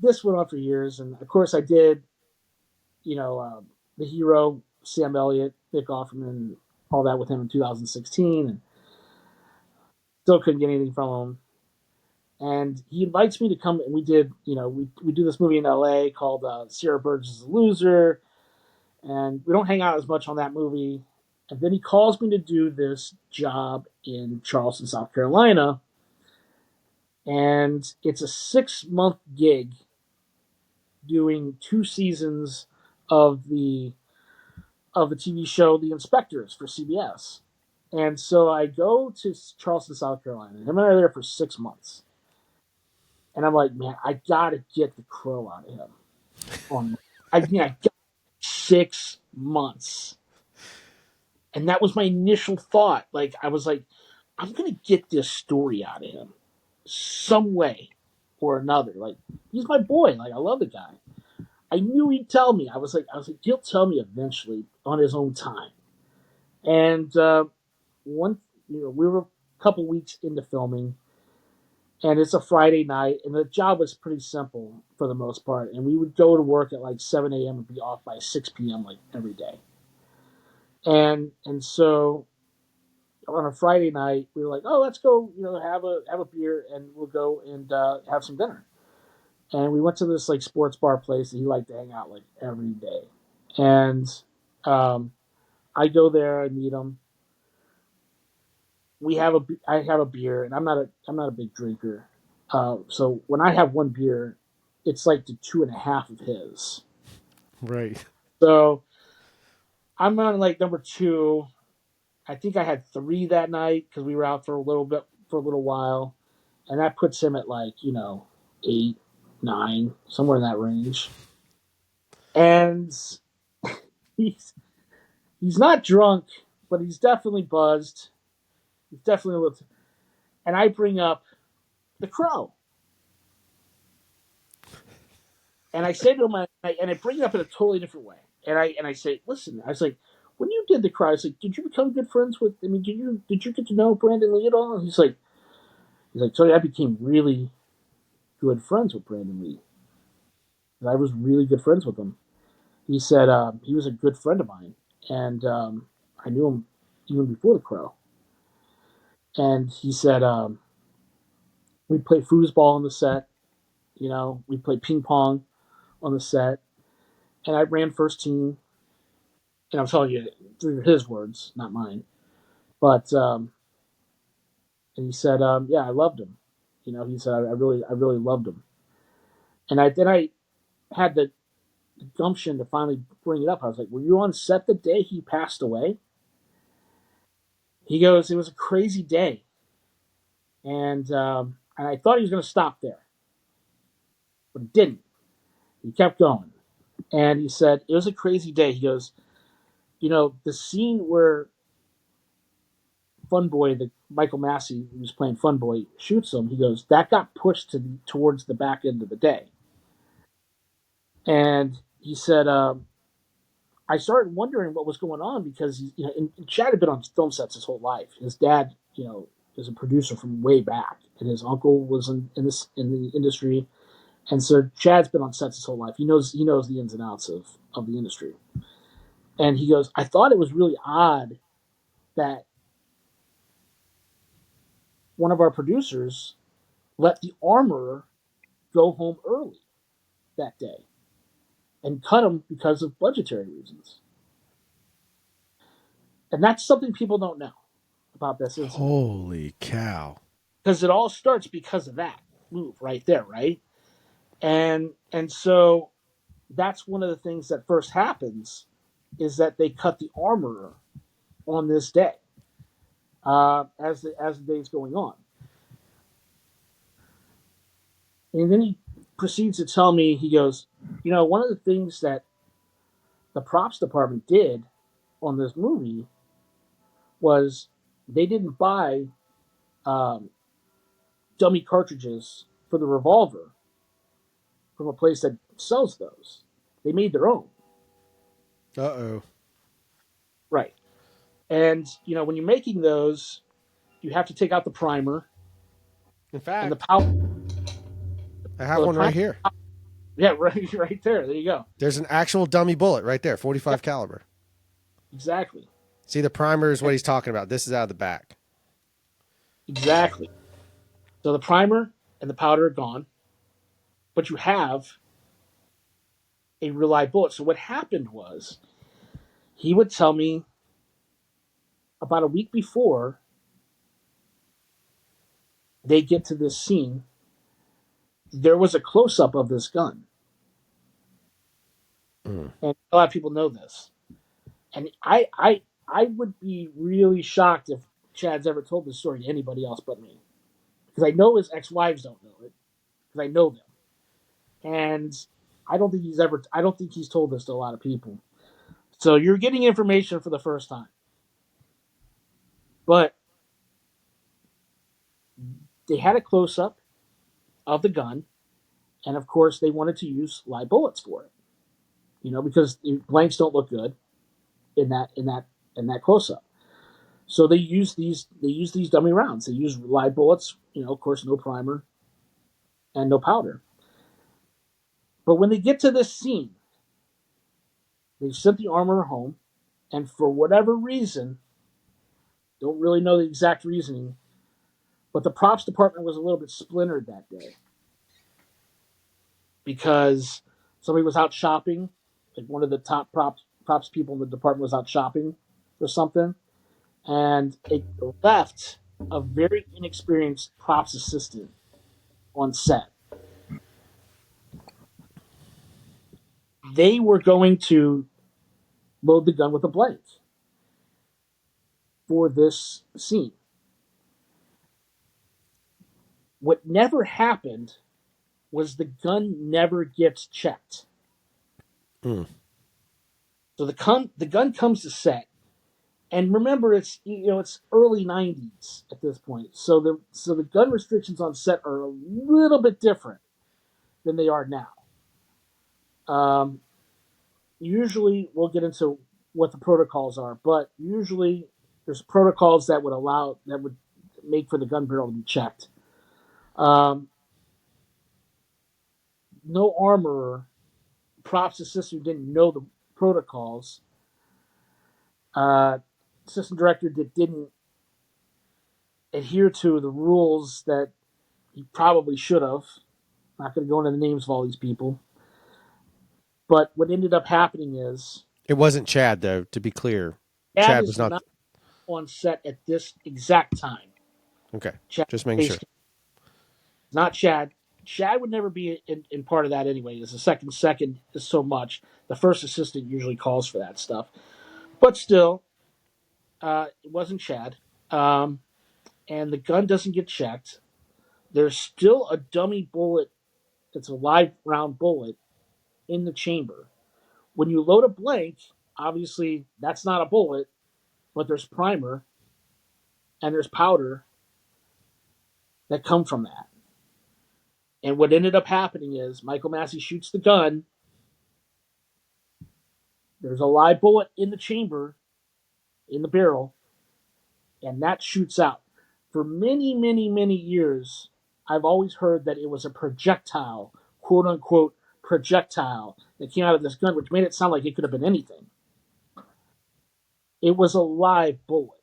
this went on for years, and of course I did, the hero Sam Elliott, Nick Offerman, all that with him in 2016, and still couldn't get anything from him. And he invites me to come, and we did, we do this movie in LA called Sierra Burgess is a Loser, and we don't hang out as much on that movie. And then he calls me to do this job in Charleston, South Carolina, and it's a 6-month gig doing 2 seasons of the TV show The Inspectors for CBS. And so I go to Charleston, South Carolina. Him and I are there for 6 months. And I'm like, man, I gotta get The Crow out of him. I got 6 months. And that was my initial thought. Like, I was like, I'm gonna get this story out of him some way or another. Like, he's my boy. Like, I love the guy. I knew he'd tell me. I was like, he'll tell me eventually on his own time. And we were a couple weeks into filming, and it's a Friday night, and the job was pretty simple for the most part. And we would go to work at like 7 a.m. and be off by 6 p.m. like every day. And so on a Friday night, we were like, oh, let's go, have a beer, and we'll go and have some dinner. And we went to this like sports bar place that he liked to hang out like every day. And um, I go there, I meet him. I have a beer, and I'm not a big drinker. So when I have one beer, it's like the two and a half of his. Right. So I'm on like number two. I think I had three that night because we were out for a little while, and that puts him at like 8, 9, somewhere in that range. And he's he's not drunk, but he's definitely buzzed. He's definitely a little. And I bring up The Crow, and I say to him, and I bring it up in a totally different way. And I say, listen, I was like, when you did The Crow, I was like, did you become good friends with? I mean, did you get to know Brandon Lee at all? And he's like, so I became really good friends with Brandon Lee. And I was really good friends with him. He said he was a good friend of mine, and I knew him even before The Crow. And he said we played foosball on the set. We played ping pong on the set, and I ran first team. And I'm telling you through his words, not mine. But and he said, yeah, I loved him. He said I really loved him. And I had the gumption to finally bring it up. I was like, "Were you on set the day he passed away?" He goes, "It was a crazy day," and I thought he was going to stop there, but he didn't. He kept going, and he said it was a crazy day. He goes, the scene where Funboy, the Michael Massey who was playing Funboy, shoots him. He goes, that got pushed towards the back end of the day, and he said, I started wondering what was going on because and Chad had been on film sets his whole life. His dad, is a producer from way back, and his uncle was in the industry, and so Chad's been on sets his whole life. He knows the ins and outs of the industry, and he goes, I thought it was really odd that one of our producers let the armorer go home early that day and cut him because of budgetary reasons. And that's something people don't know about this incident. Holy cow. Because it all starts because of that move right there, right? And so that's one of the things that first happens is that they cut the armorer on this day as the day's going on. And then he proceeds to tell me, he goes, one of the things that the props department did on this movie was they didn't buy um, dummy cartridges for the revolver from a place that sells those. They made their own. Uh-oh. Right. And, when you're making those, you have to take out the primer In and the fact, powder. I have So the one right primer, here. yeah, right there. There you go. There's an actual dummy bullet right there, 45 caliber. Exactly. See, the primer is what he's talking about. This is out of the back. Exactly. So the primer and the powder are gone, but you have a real live bullet. So what happened was he would tell me about a week before they get to this scene, there was a close up of this gun. Mm. And a lot of people know this. And I would be really shocked if Chad's ever told this story to anybody else but me. Because I know his ex wives don't know it. Because I know them. And I don't think he's told this to a lot of people. So you're getting information for the first time. But they had a close up of the gun, and of course they wanted to use live bullets for it. Because blanks don't look good in that close up. So they use these dummy rounds. They use live bullets, of course no primer and no powder. But when they get to this scene, they've sent the armorer home, and for whatever reason, don't really know the exact reasoning, but the props department was a little bit splintered that day because somebody was out shopping, like one of the top props people in the department was out shopping or something, and it left a very inexperienced props assistant on set. They were going to load the gun with a blank for this scene. What never happened was the gun never gets checked. Mm. So the gun comes to set, and remember it's early '90s at this point. So the gun restrictions on set are a little bit different than they are now. Um, Usually we'll get into what the protocols are, but usually there's protocols that would make for the gun barrel to be checked. Um, no armorer, props assistant didn't know the protocols. Uh, Assistant director that didn't adhere to the rules that he probably should have. Not going to go into the names of all these people, but what ended up happening is It wasn't Chad, though, to be clear. Chad Chad was is not. not on set at this exact time. Okay. Chad Just making Chase sure. Not Shad. Shad would never be in part of that anyway. As the second is so much. The first assistant usually calls for that stuff. But still, it wasn't Shad. Um, and the gun doesn't get checked. There's still a dummy bullet. It's a live round bullet in the chamber. When you load a blank, obviously that's not a bullet, but there's primer and there's powder that come from that. And what ended up happening is Michael Massey shoots the gun. There's a live bullet in the chamber, in the barrel, and that shoots out. For many, many, many years, I've always heard that it was a projectile, quote unquote, projectile that came out of this gun, which made it sound like it could have been anything. It was a live bullet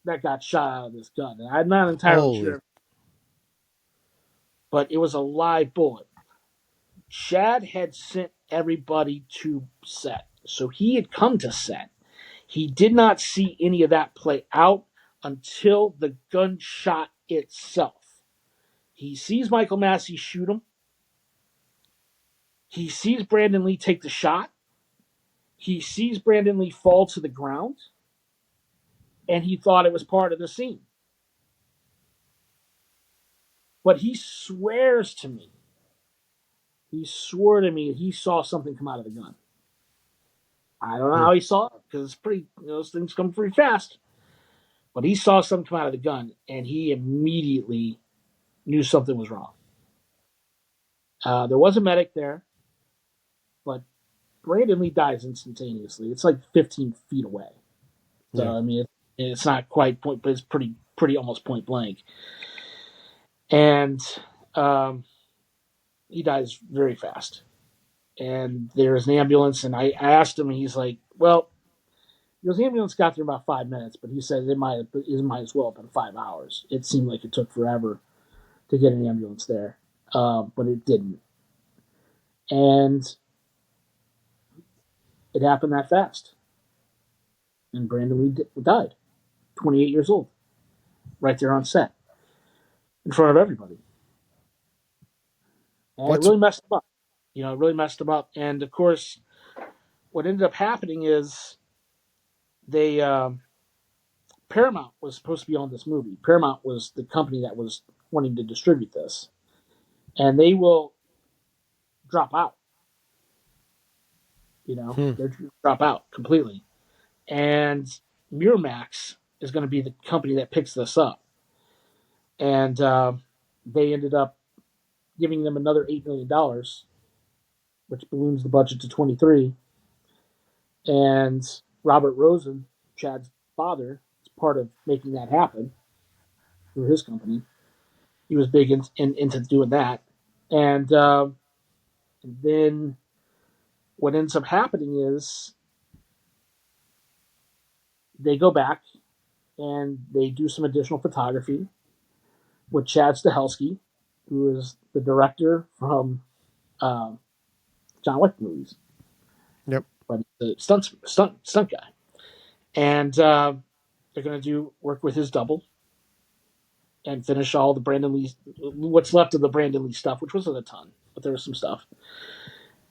that got shot out of this gun. And I'm not entirely Holy. sure, but it was a live bullet. Shad had sent everybody to set. So he had come to set. He did not see any of that play out until the gunshot itself. He sees Michael Massey shoot him. He sees Brandon Lee take the shot. He sees Brandon Lee fall to the ground. And he thought it was part of the scene. But he swears to me. He swore to me he saw something come out of the gun. I don't know how he saw it because it's pretty. Those things come pretty fast. But he saw something come out of the gun, and he immediately knew something was wrong. There was a medic there, but Brandon Lee dies instantaneously. It's like 15 feet away. So Yeah. I mean, it's not quite point, but it's pretty almost point blank. And um, he dies very fast. And there's an ambulance, and I asked him, and he's like, "Well, the ambulance got there in about 5 minutes, but he said it might as well have been 5 hours. It seemed like it took forever to get an ambulance there, but it didn't, and it happened that fast. And Brandon Lee died, 28 years old, right there on set, in front of everybody, and it What's really messed him up. It really messed him up. And of course, what ended up happening is they Paramount was supposed to be on this movie. Paramount was the company that was wanting to distribute this, and they will drop out. They drop out completely. And Miramax is going to be the company that picks this up. And they ended up giving them another $8 million, which balloons the budget to 23. And Robert Rosen, Chad's father, is part of making that happen through his company. He was big into doing that. And then what ends up happening is they go back and they do some additional photography with Chad Stahelski, who is the director from John Wick movies, Yep. but he's a stunt guy, and they're going to do work with his double and finish all the Brandon Lee, what's left of the Brandon Lee stuff, which wasn't a ton, but there was some stuff.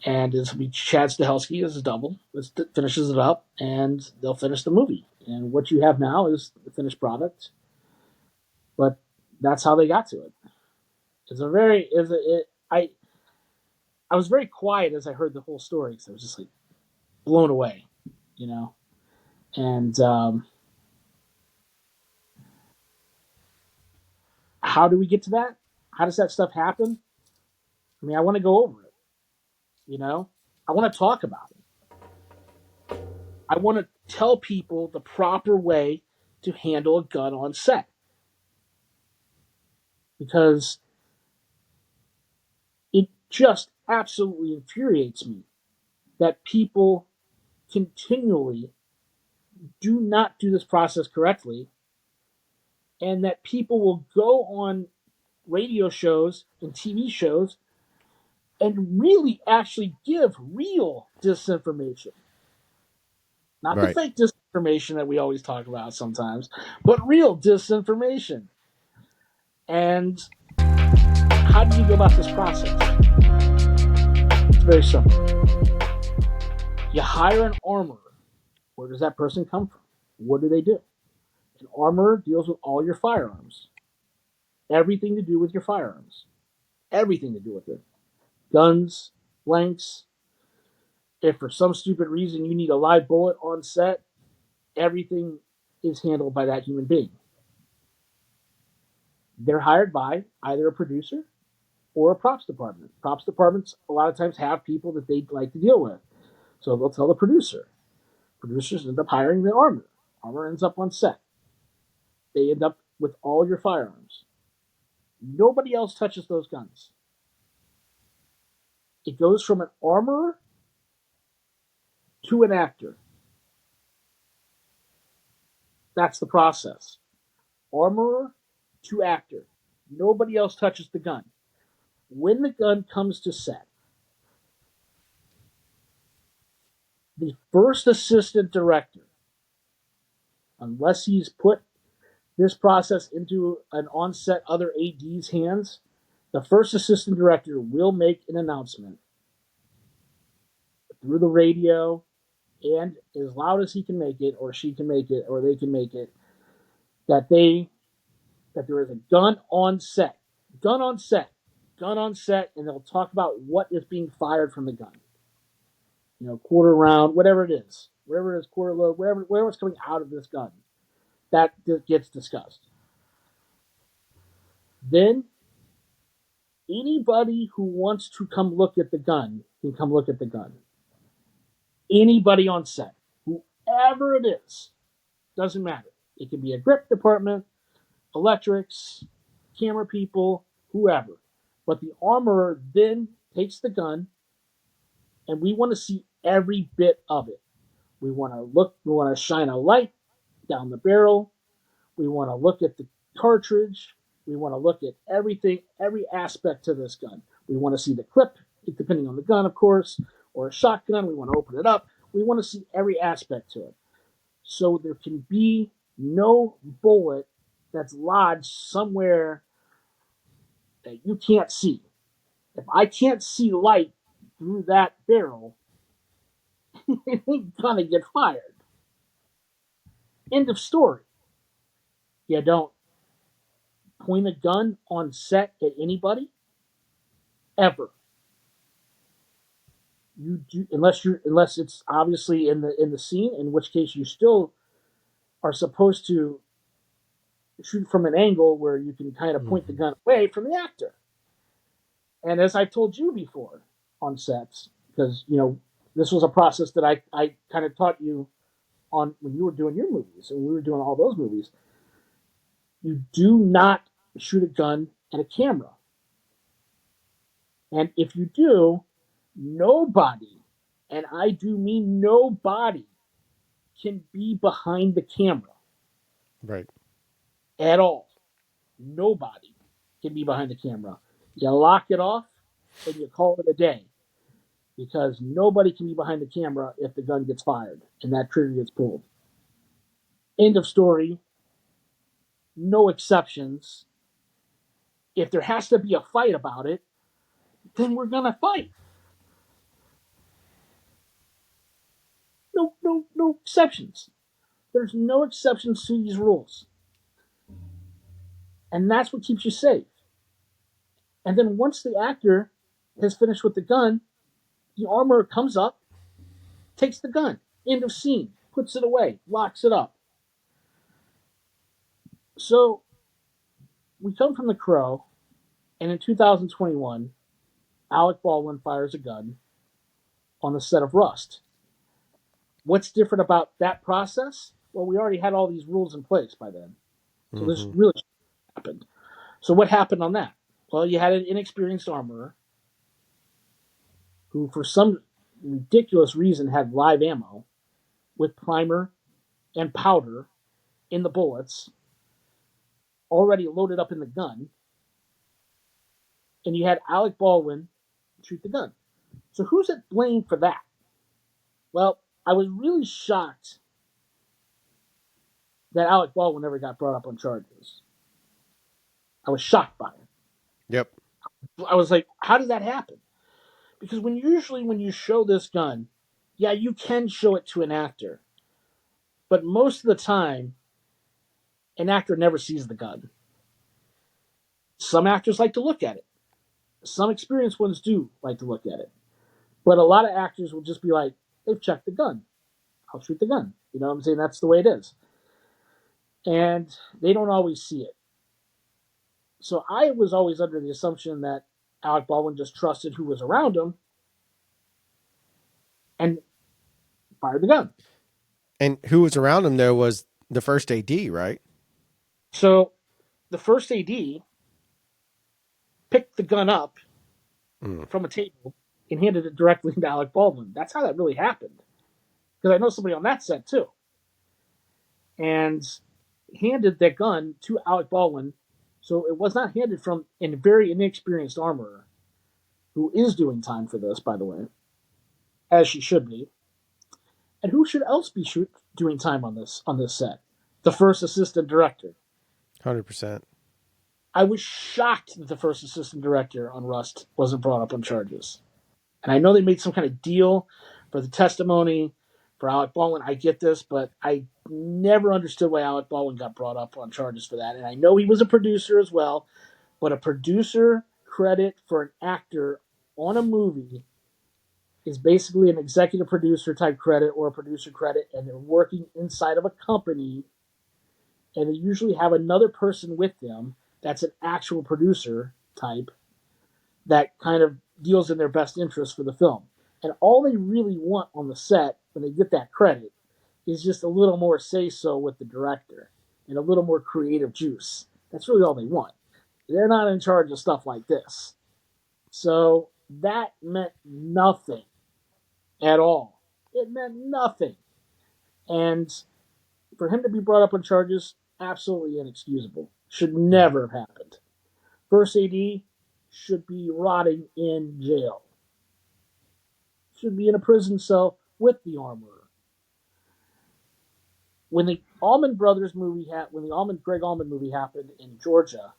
And this will be Chad Stahelski as a double. This finishes it up, and they'll finish the movie. And what you have now is the finished product. But that's how they got to it. It's a very, it's a, it, I was very quiet as I heard the whole story because I was just like blown away, you know. And how do we get to that? How does that stuff happen? I mean, I want to go over it, you know. I want to talk about it. I want to tell people the proper way to handle a gun on set because it just absolutely infuriates me that people continually do not do this process correctly and that people will go on radio shows and TV shows and really actually give real disinformation. Not the Right. fake disinformation that we always talk about sometimes, but real disinformation. And how do you go about this process? It's very simple. You hire an armorer. Where does that person come from? What do they do? An armorer deals with all your firearms. Everything to do with your firearms. Everything to do with it. Guns, blanks. If for some stupid reason you need a live bullet on set, everything is handled by that human being. They're hired by either a producer or a props department. Props departments a lot of times have people that they'd like to deal with. So they'll tell the producer. Producers end up hiring the armor. Armor ends up on set. They end up with all your firearms. Nobody else touches those guns. It goes from an armorer to an actor. That's the process. Armorer to actor. Nobody else touches the gun. When the gun comes to set, the first assistant director, unless he's put this process into an on-set other AD's hands, the first assistant director will make an announcement through the radio and as loud as he can make it, or she can make it, or they can make it, that there is a gun on set. Gun on set. Gun on set, and they'll talk about what is being fired from the gun. Quarter round, whatever it is. Whatever it is, quarter load, whatever's coming out of this gun. That gets discussed. Then anybody who wants to come look at the gun can come look at the gun. Anybody on set, whoever it is, doesn't matter. It can be a grip department, electrics, camera people, whoever. But the armorer then takes the gun, and we want to see every bit of it. We want to shine a light down the barrel. We want to look at the cartridge. We want to look at everything, every aspect to this gun. We want to see the clip, depending on the gun, of course, or a shotgun. We want to open it up. We want to see every aspect to it. So there can be no bullet that's lodged somewhere that you can't see. If I can't see light through that barrel, it ain't gonna get fired. End of story. You don't point a gun on set at anybody ever. You do unless it's obviously in the scene, in which case you still are supposed to shoot from an angle where you can kind of point the gun away from the actor. And as I told you before on sets, because this was a process that I kind of taught you on when you were doing your movies and we were doing all those movies. You do not shoot a gun at a camera. And if you do, nobody, and I do mean nobody, can be behind the camera. Right. At all. Nobody can be behind the camera. You lock it off and you call it a day. Because nobody can be behind the camera if the gun gets fired and that trigger gets pulled. End of story. No exceptions. If there has to be a fight about it, then we're gonna fight. No exceptions. There's no exceptions to these rules. And that's what keeps you safe. And then once the actor has finished with the gun, the armorer comes up, takes the gun, end of scene, puts it away, locks it up. So we come from The Crow, and in 2021, Alec Baldwin fires a gun on the set of Rust. What's different about that process? Well, we already had all these rules in place by then. So this really happened. So what happened on that? Well, you had an inexperienced armorer who, for some ridiculous reason, had live ammo with primer and powder in the bullets already loaded up in the gun. And you had Alec Baldwin shoot the gun. So who's at blame for that? Well, I was really shocked that Alec Baldwin never got brought up on charges. I was shocked by it. Yep. I was like, how did that happen? Because when you show this gun, yeah, you can show it to an actor, but most of the time, an actor never sees the gun. Some actors like to look at it. Some experienced ones do like to look at it. But a lot of actors will just be like, they've checked the gun. I'll shoot the gun. You know what I'm saying? That's the way it is. And they don't always see it. So I was always under the assumption that Alec Baldwin just trusted who was around him and fired the gun. And who was around him though was the first AD, right? So the first AD picked the gun up Mm. from a table and handed it directly to Alec Baldwin. That's how that really happened. Because I know somebody on that set too. And handed that gun to Alec Baldwin. So it was not handed from a very inexperienced armorer who is doing time for this, by the way, as she should be. And who should else be doing time on this set? The first assistant director. 100%. I was shocked that the first assistant director on Rust wasn't brought up on charges. And I know they made some kind of deal for the testimony for Alec Baldwin. I get this, but I never understood why Alec Baldwin got brought up on charges for that. And I know he was a producer as well, but a producer credit for an actor on a movie is basically an executive producer type credit or a producer credit, and they're working inside of a company, and they usually have another person with them that's an actual producer type that kind of deals in their best interest for the film. And all they really want on the set when they get that credit is just a little more say so with the director and a little more creative juice. That's really all they want. They're not in charge of stuff like this. So that meant nothing at all. It meant nothing. And for him to be brought up on charges, absolutely inexcusable. Should never have happened. First AD should be rotting in jail. Should be in a prison cell with the armorer. When the Allman Brothers movie when the Greg Allman movie happened in Georgia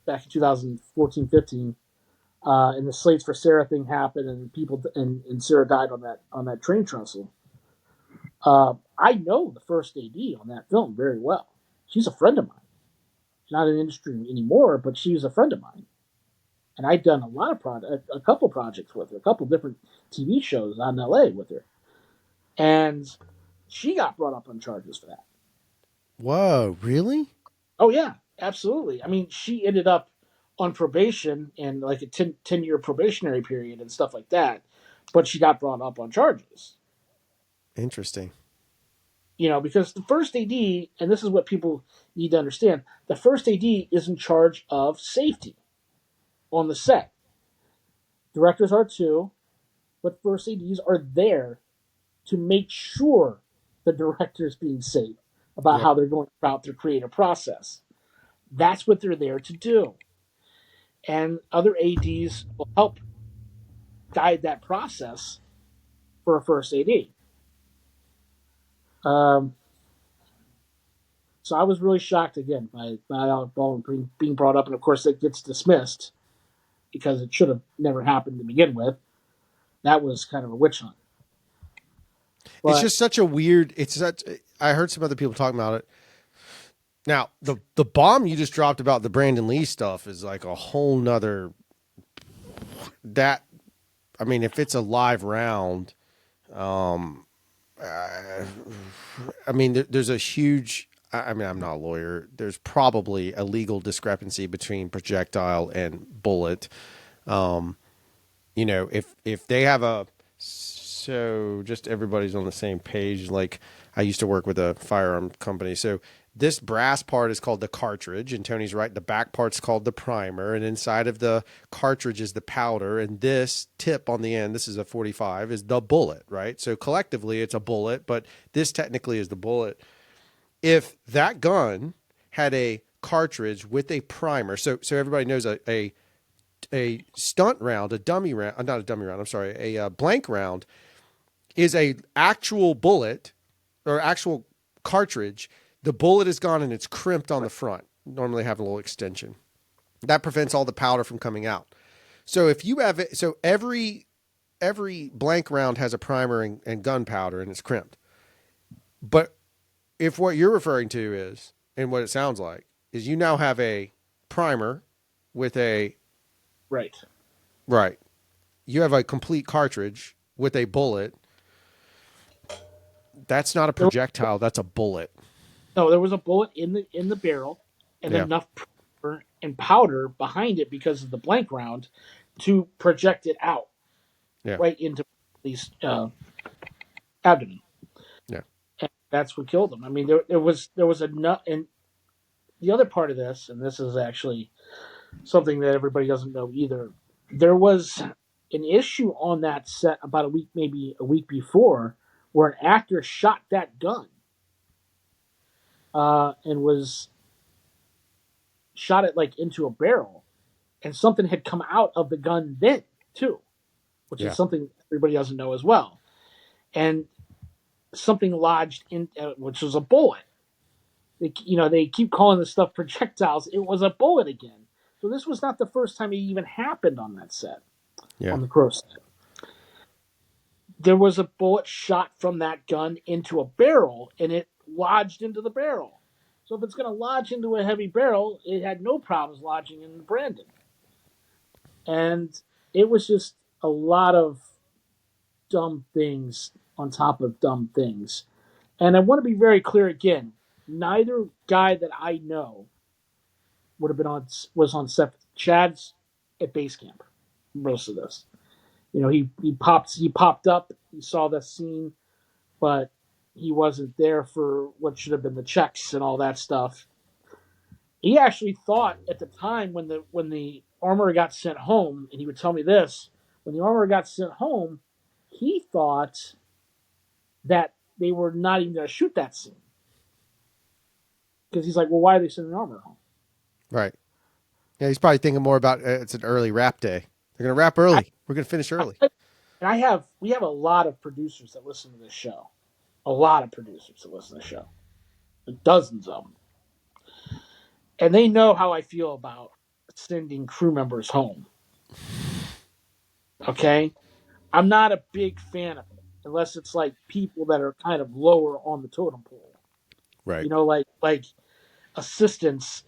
back in 2014-15, and the Slates for Sarah thing happened, and and Sarah died on that train trestle. I know the first AD on that film very well. She's a friend of mine. She's not in the industry anymore, but she's a friend of mine. And I've done a couple projects with her, a couple different TV shows out in LA with her. And she got brought up on charges for that. Whoa, really? Oh, yeah, absolutely. I mean, she ended up on probation and like a 10-year probationary period and stuff like that, but she got brought up on charges. Interesting. You know, because the first AD, and this is what people need to understand, the first AD is in charge of safety on the set. Directors are too, but first ADs are there to make sure the director is being safe about Yep. how they're going about their creative process. That's what they're there to do. And other ADs will help guide that process for a first AD. Um, so I was really shocked again by Alec Baldwin being brought up, and of course it gets dismissed because it should have never happened to begin with. That was kind of a witch hunt. It's But just such a weird. It's such. I heard some other people talking about it. Now the bomb you just dropped about the Brandon Lee stuff is like a whole nother. That, I mean, if it's a live round, um, I mean, there's a huge. I mean, I'm not a lawyer. There's probably a legal discrepancy between projectile and bullet. Um, if they have a, so just everybody's on the same page. Like, I used to work with a firearm company, so this brass part is called the cartridge, and Tony's right. The back part's called the primer, and inside of the cartridge is the powder, and this tip on the end, this is a 45, is the bullet, right? So collectively, it's a bullet, but this technically is the bullet. If that gun had a cartridge with a primer, so everybody knows a stunt round, a dummy round, not a dummy round, I'm sorry, a blank round is a actual bullet or actual cartridge. The bullet is gone and it's crimped on the front. Normally have a little extension. That prevents all the powder from coming out. So if you have it, so every blank round has a primer and gunpowder and it's crimped. But if what you're referring to is, and what it sounds like, is you now have a primer with a, Right. right, you have a complete cartridge with a bullet. That's not a There, projectile, that's a bullet. no, there was a bullet in the barrel, and Yeah. enough primer and powder behind it because of the blank round to project it out Yeah. right into these abdomen. Yeah. And that's what killed him. I mean, there was a nut, and the other part of this, and this is actually something that everybody doesn't know either. There was an issue on that set about a week, maybe a week before, where an actor shot that gun and was shot it like into a barrel, and something had come out of the gun then too, which is Yeah. something everybody doesn't know as well. And something lodged in, which was a bullet. They keep calling this stuff projectiles. It was a bullet again. So this was not the first time it even happened on that set, Yeah. on the Crow set. There was a bullet shot from that gun into a barrel, and it lodged into the barrel. So if it's going to lodge into a heavy barrel, it had no problems lodging in Brandon. And it was just a lot of dumb things on top of dumb things. And I want to be very clear again. Neither guy that I know would have been on was on set. Chad's at base camp most of this. He popped up. He saw the scene, but he wasn't there for what should have been the checks and all that stuff. He actually thought at the time when the armorer got sent home, and he would tell me this: when the armorer got sent home, he thought that they were not even going to shoot that scene because he's like, "Well, why are they sending an armorer home?" Right. Yeah, he's probably thinking more about it's an early wrap day. They're going to wrap I, early. We're going to finish early. and we have a lot of producers that listen to this show, a lot of producers that listen to the show, dozens of them, and they know how I feel about sending crew members home. Okay, I'm not a big fan of it unless it's like people that are kind of lower on the totem pole. Right. Like assistants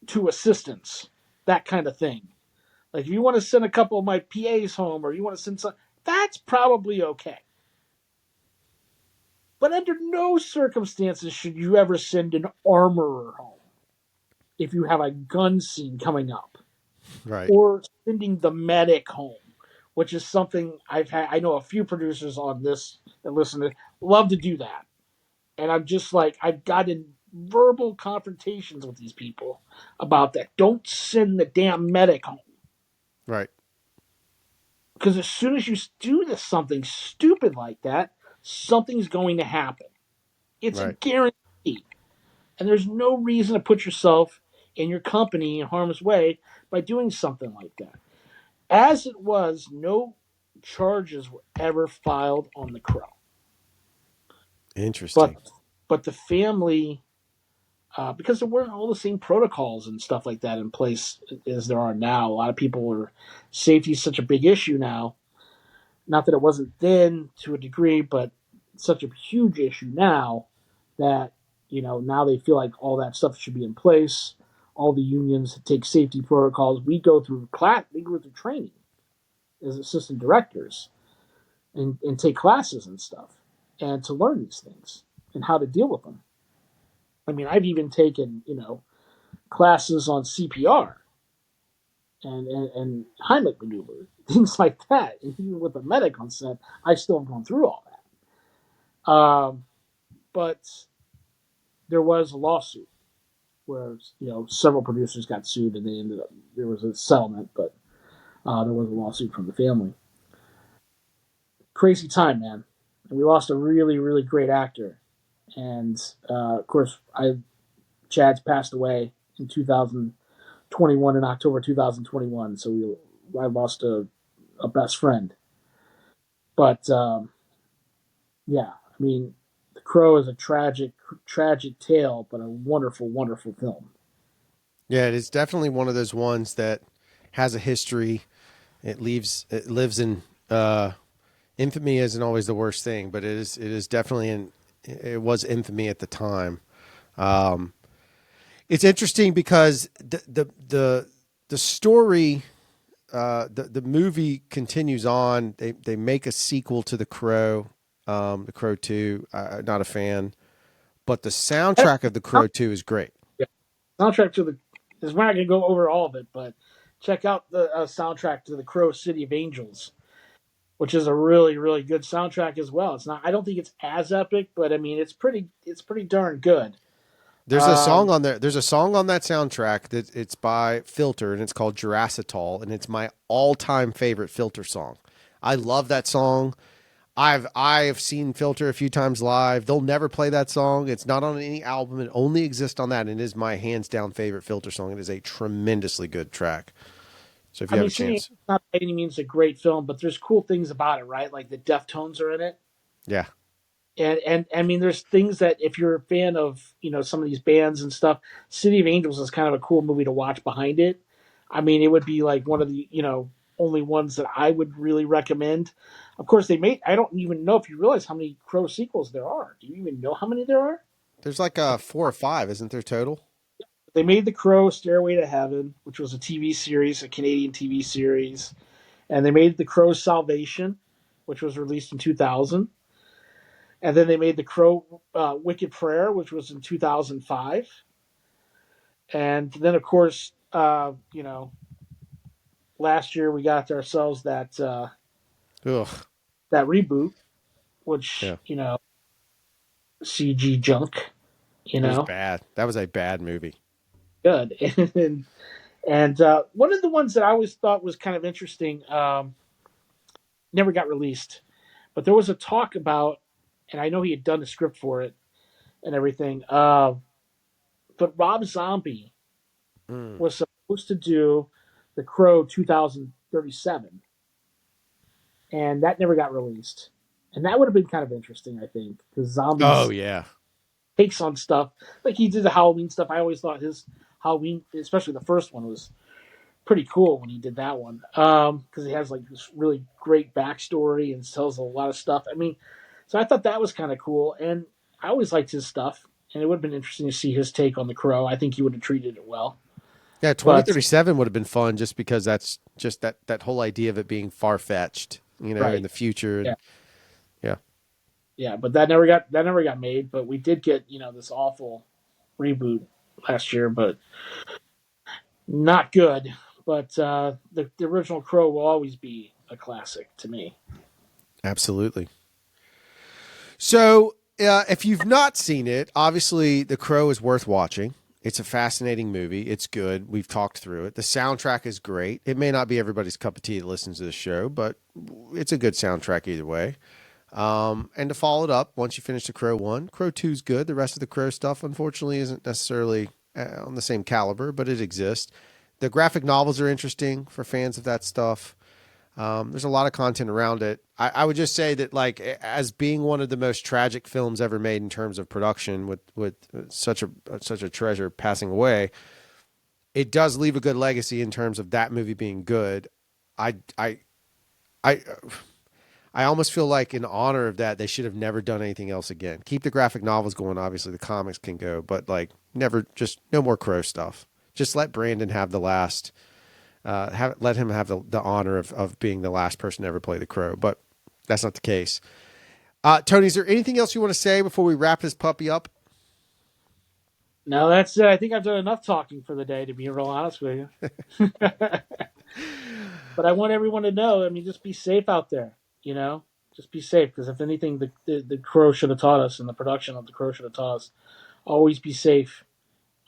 to assistants, that kind of thing. Like if you want to send a couple of my PAs home, or you want to send some, that's probably okay. But under no circumstances should you ever send an armorer home if you have a gun scene coming up, Right. or sending the medic home, which is something I've had. I know a few producers on this that listen to love to do that, and I'm just like I've gotten verbal confrontations with these people about that. Don't send the damn medic home Right. because as soon as you do this something stupid like that, something's going to happen. It's a Right. guarantee. And there's no reason to put yourself and your company in harm's way by doing something like that. As it was, no charges were ever filed on the Crow. Interesting. But the family, because there weren't all the same protocols and stuff like that in place as there are now. A lot of people are safety is such a big issue now. Not that it wasn't then to a degree, but such a huge issue now that now they feel like all that stuff should be in place. All the unions take safety protocols. We go through training as assistant directors and take classes and stuff, and to learn these things and how to deal with them. I mean, I've even taken classes on CPR and Heimlich maneuver, things like that. And even with a medic on set, I still have gone through all that. But there was a lawsuit where several producers got sued, and they ended up there was a settlement, but there was a lawsuit from the family. Crazy time, man. And we lost a really, really great actor, and of course, Chad's passed away in 2021 in October 2021. So I lost a best friend. But yeah, I mean, The Crow is a tragic, tragic tale, but a wonderful, wonderful film. Yeah, it is definitely one of those ones that has a history. It lives in infamy isn't always the worst thing, but it is definitely it was infamy at the time. Um, it's interesting because the story the movie continues on. They make a sequel to The Crow 2. Not a fan, but the soundtrack of The Crow 2 is great. Yeah. Soundtrack to the is we're not gonna go over all of it, but check out the soundtrack to the Crow City of Angels, which is a really really good soundtrack as well. It's not I don't think it's as epic, but I mean it's pretty darn good. There's a song on there. There's a song on that soundtrack that it's by Filter and it's called Jurassitol, and it's my all-time favorite Filter song. I love that song. I've seen Filter a few times live. They'll never play that song. It's not on any album. It only exists on that, and it is my hands down favorite Filter song. It is a tremendously good track. So if I you have mean, a City chance, Angels is not by any means a great film, but there's cool things about it, right? Like the Deftones are in it, yeah, and I mean, there's things that if you're a fan of some of these bands and stuff, City of Angels is kind of a cool movie to watch behind it. I mean, it would be like one of the only ones that I would really recommend. Of course, they made. I don't even know if you realize how many Crow sequels there are. Do you even know how many there are? there's like 4 or 5, isn't there total? They made The Crow Stairway to Heaven, which was a TV series, a Canadian TV series, and they made The Crow's Salvation, which was released in 2000. And then they made The Crow Wicked Prayer, which was in 2005. And then, of course, last year we got ourselves Ugh, that reboot, which yeah, CG junk, it was bad. That was a bad movie. good. And one of the ones that I always thought was kind of interesting never got released, but there was a talk about, and I know he had done a script for it and everything. But Rob Zombie Mm. was supposed to do The Crow 2037, and that never got released. And that would have been kind of interesting, I think, because Oh Zombies yeah, takes on stuff like he did the Halloween stuff. I always thought his Halloween, especially the first one, was pretty cool when he did that one because he has like this really great backstory and tells a lot of stuff. I mean, so I thought that was kind of cool, and I always liked his stuff. And it would have been interesting to see his take on the Crow. I think he would have treated it well. yeah. But 2037 would have been fun just because that's just that whole idea of it being far fetched, in right, the future, yeah, and yeah. yeah. But that never got made. But we did get this awful reboot last year, but not good. But the original Crow will always be a classic to me. Absolutely. So, if you've not seen it, obviously The Crow is worth watching. It's a fascinating movie. It's good. We've talked through it. The soundtrack is great. It may not be everybody's cup of tea that listens to the show, but it's a good soundtrack either way. And to follow it up, once you finish The Crow 1, Crow 2 is good. The rest of the Crow stuff, unfortunately, isn't necessarily on the same caliber, but it exists. The graphic novels are interesting for fans of that stuff. There's a lot of content around it. I would just say that, like, as being one of the most tragic films ever made in terms of production, with such a treasure passing away, it does leave a good legacy in terms of that movie being good. I I I I almost feel like in honor of that, they should have never done anything else again. Keep the graphic novels going. Obviously, the comics can go, but like never, just no more Crow stuff. Just let Brandon have the last let him have the honor of being the last person to ever play the Crow, but that's not the case. Tony, is there anything else you want to say before we wrap this puppy up? No, that's it. I think I've done enough talking for the day, to be real honest with you. But I want everyone to know. I mean, just be safe out there. Just be safe because if anything, the Crow should have taught us, and the production of the Crow should have taught us. Always be safe.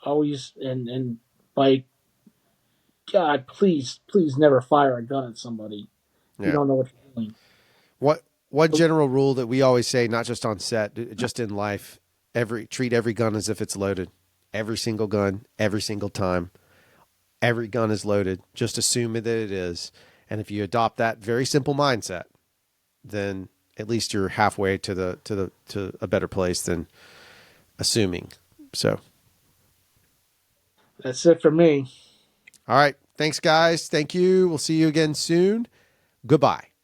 Always and by God, please never fire a gun at somebody if you Yeah. don't know what you're doing. What one general rule that we always say, not just on set, just in life, treat every gun as if it's loaded. Every single gun, every single time. Every gun is loaded. Just assume that it is. And if you adopt that very simple mindset, then at least you're halfway to a better place than assuming. So That's it for me. All right. Thanks, guys. Thank you. We'll see you again soon. Goodbye.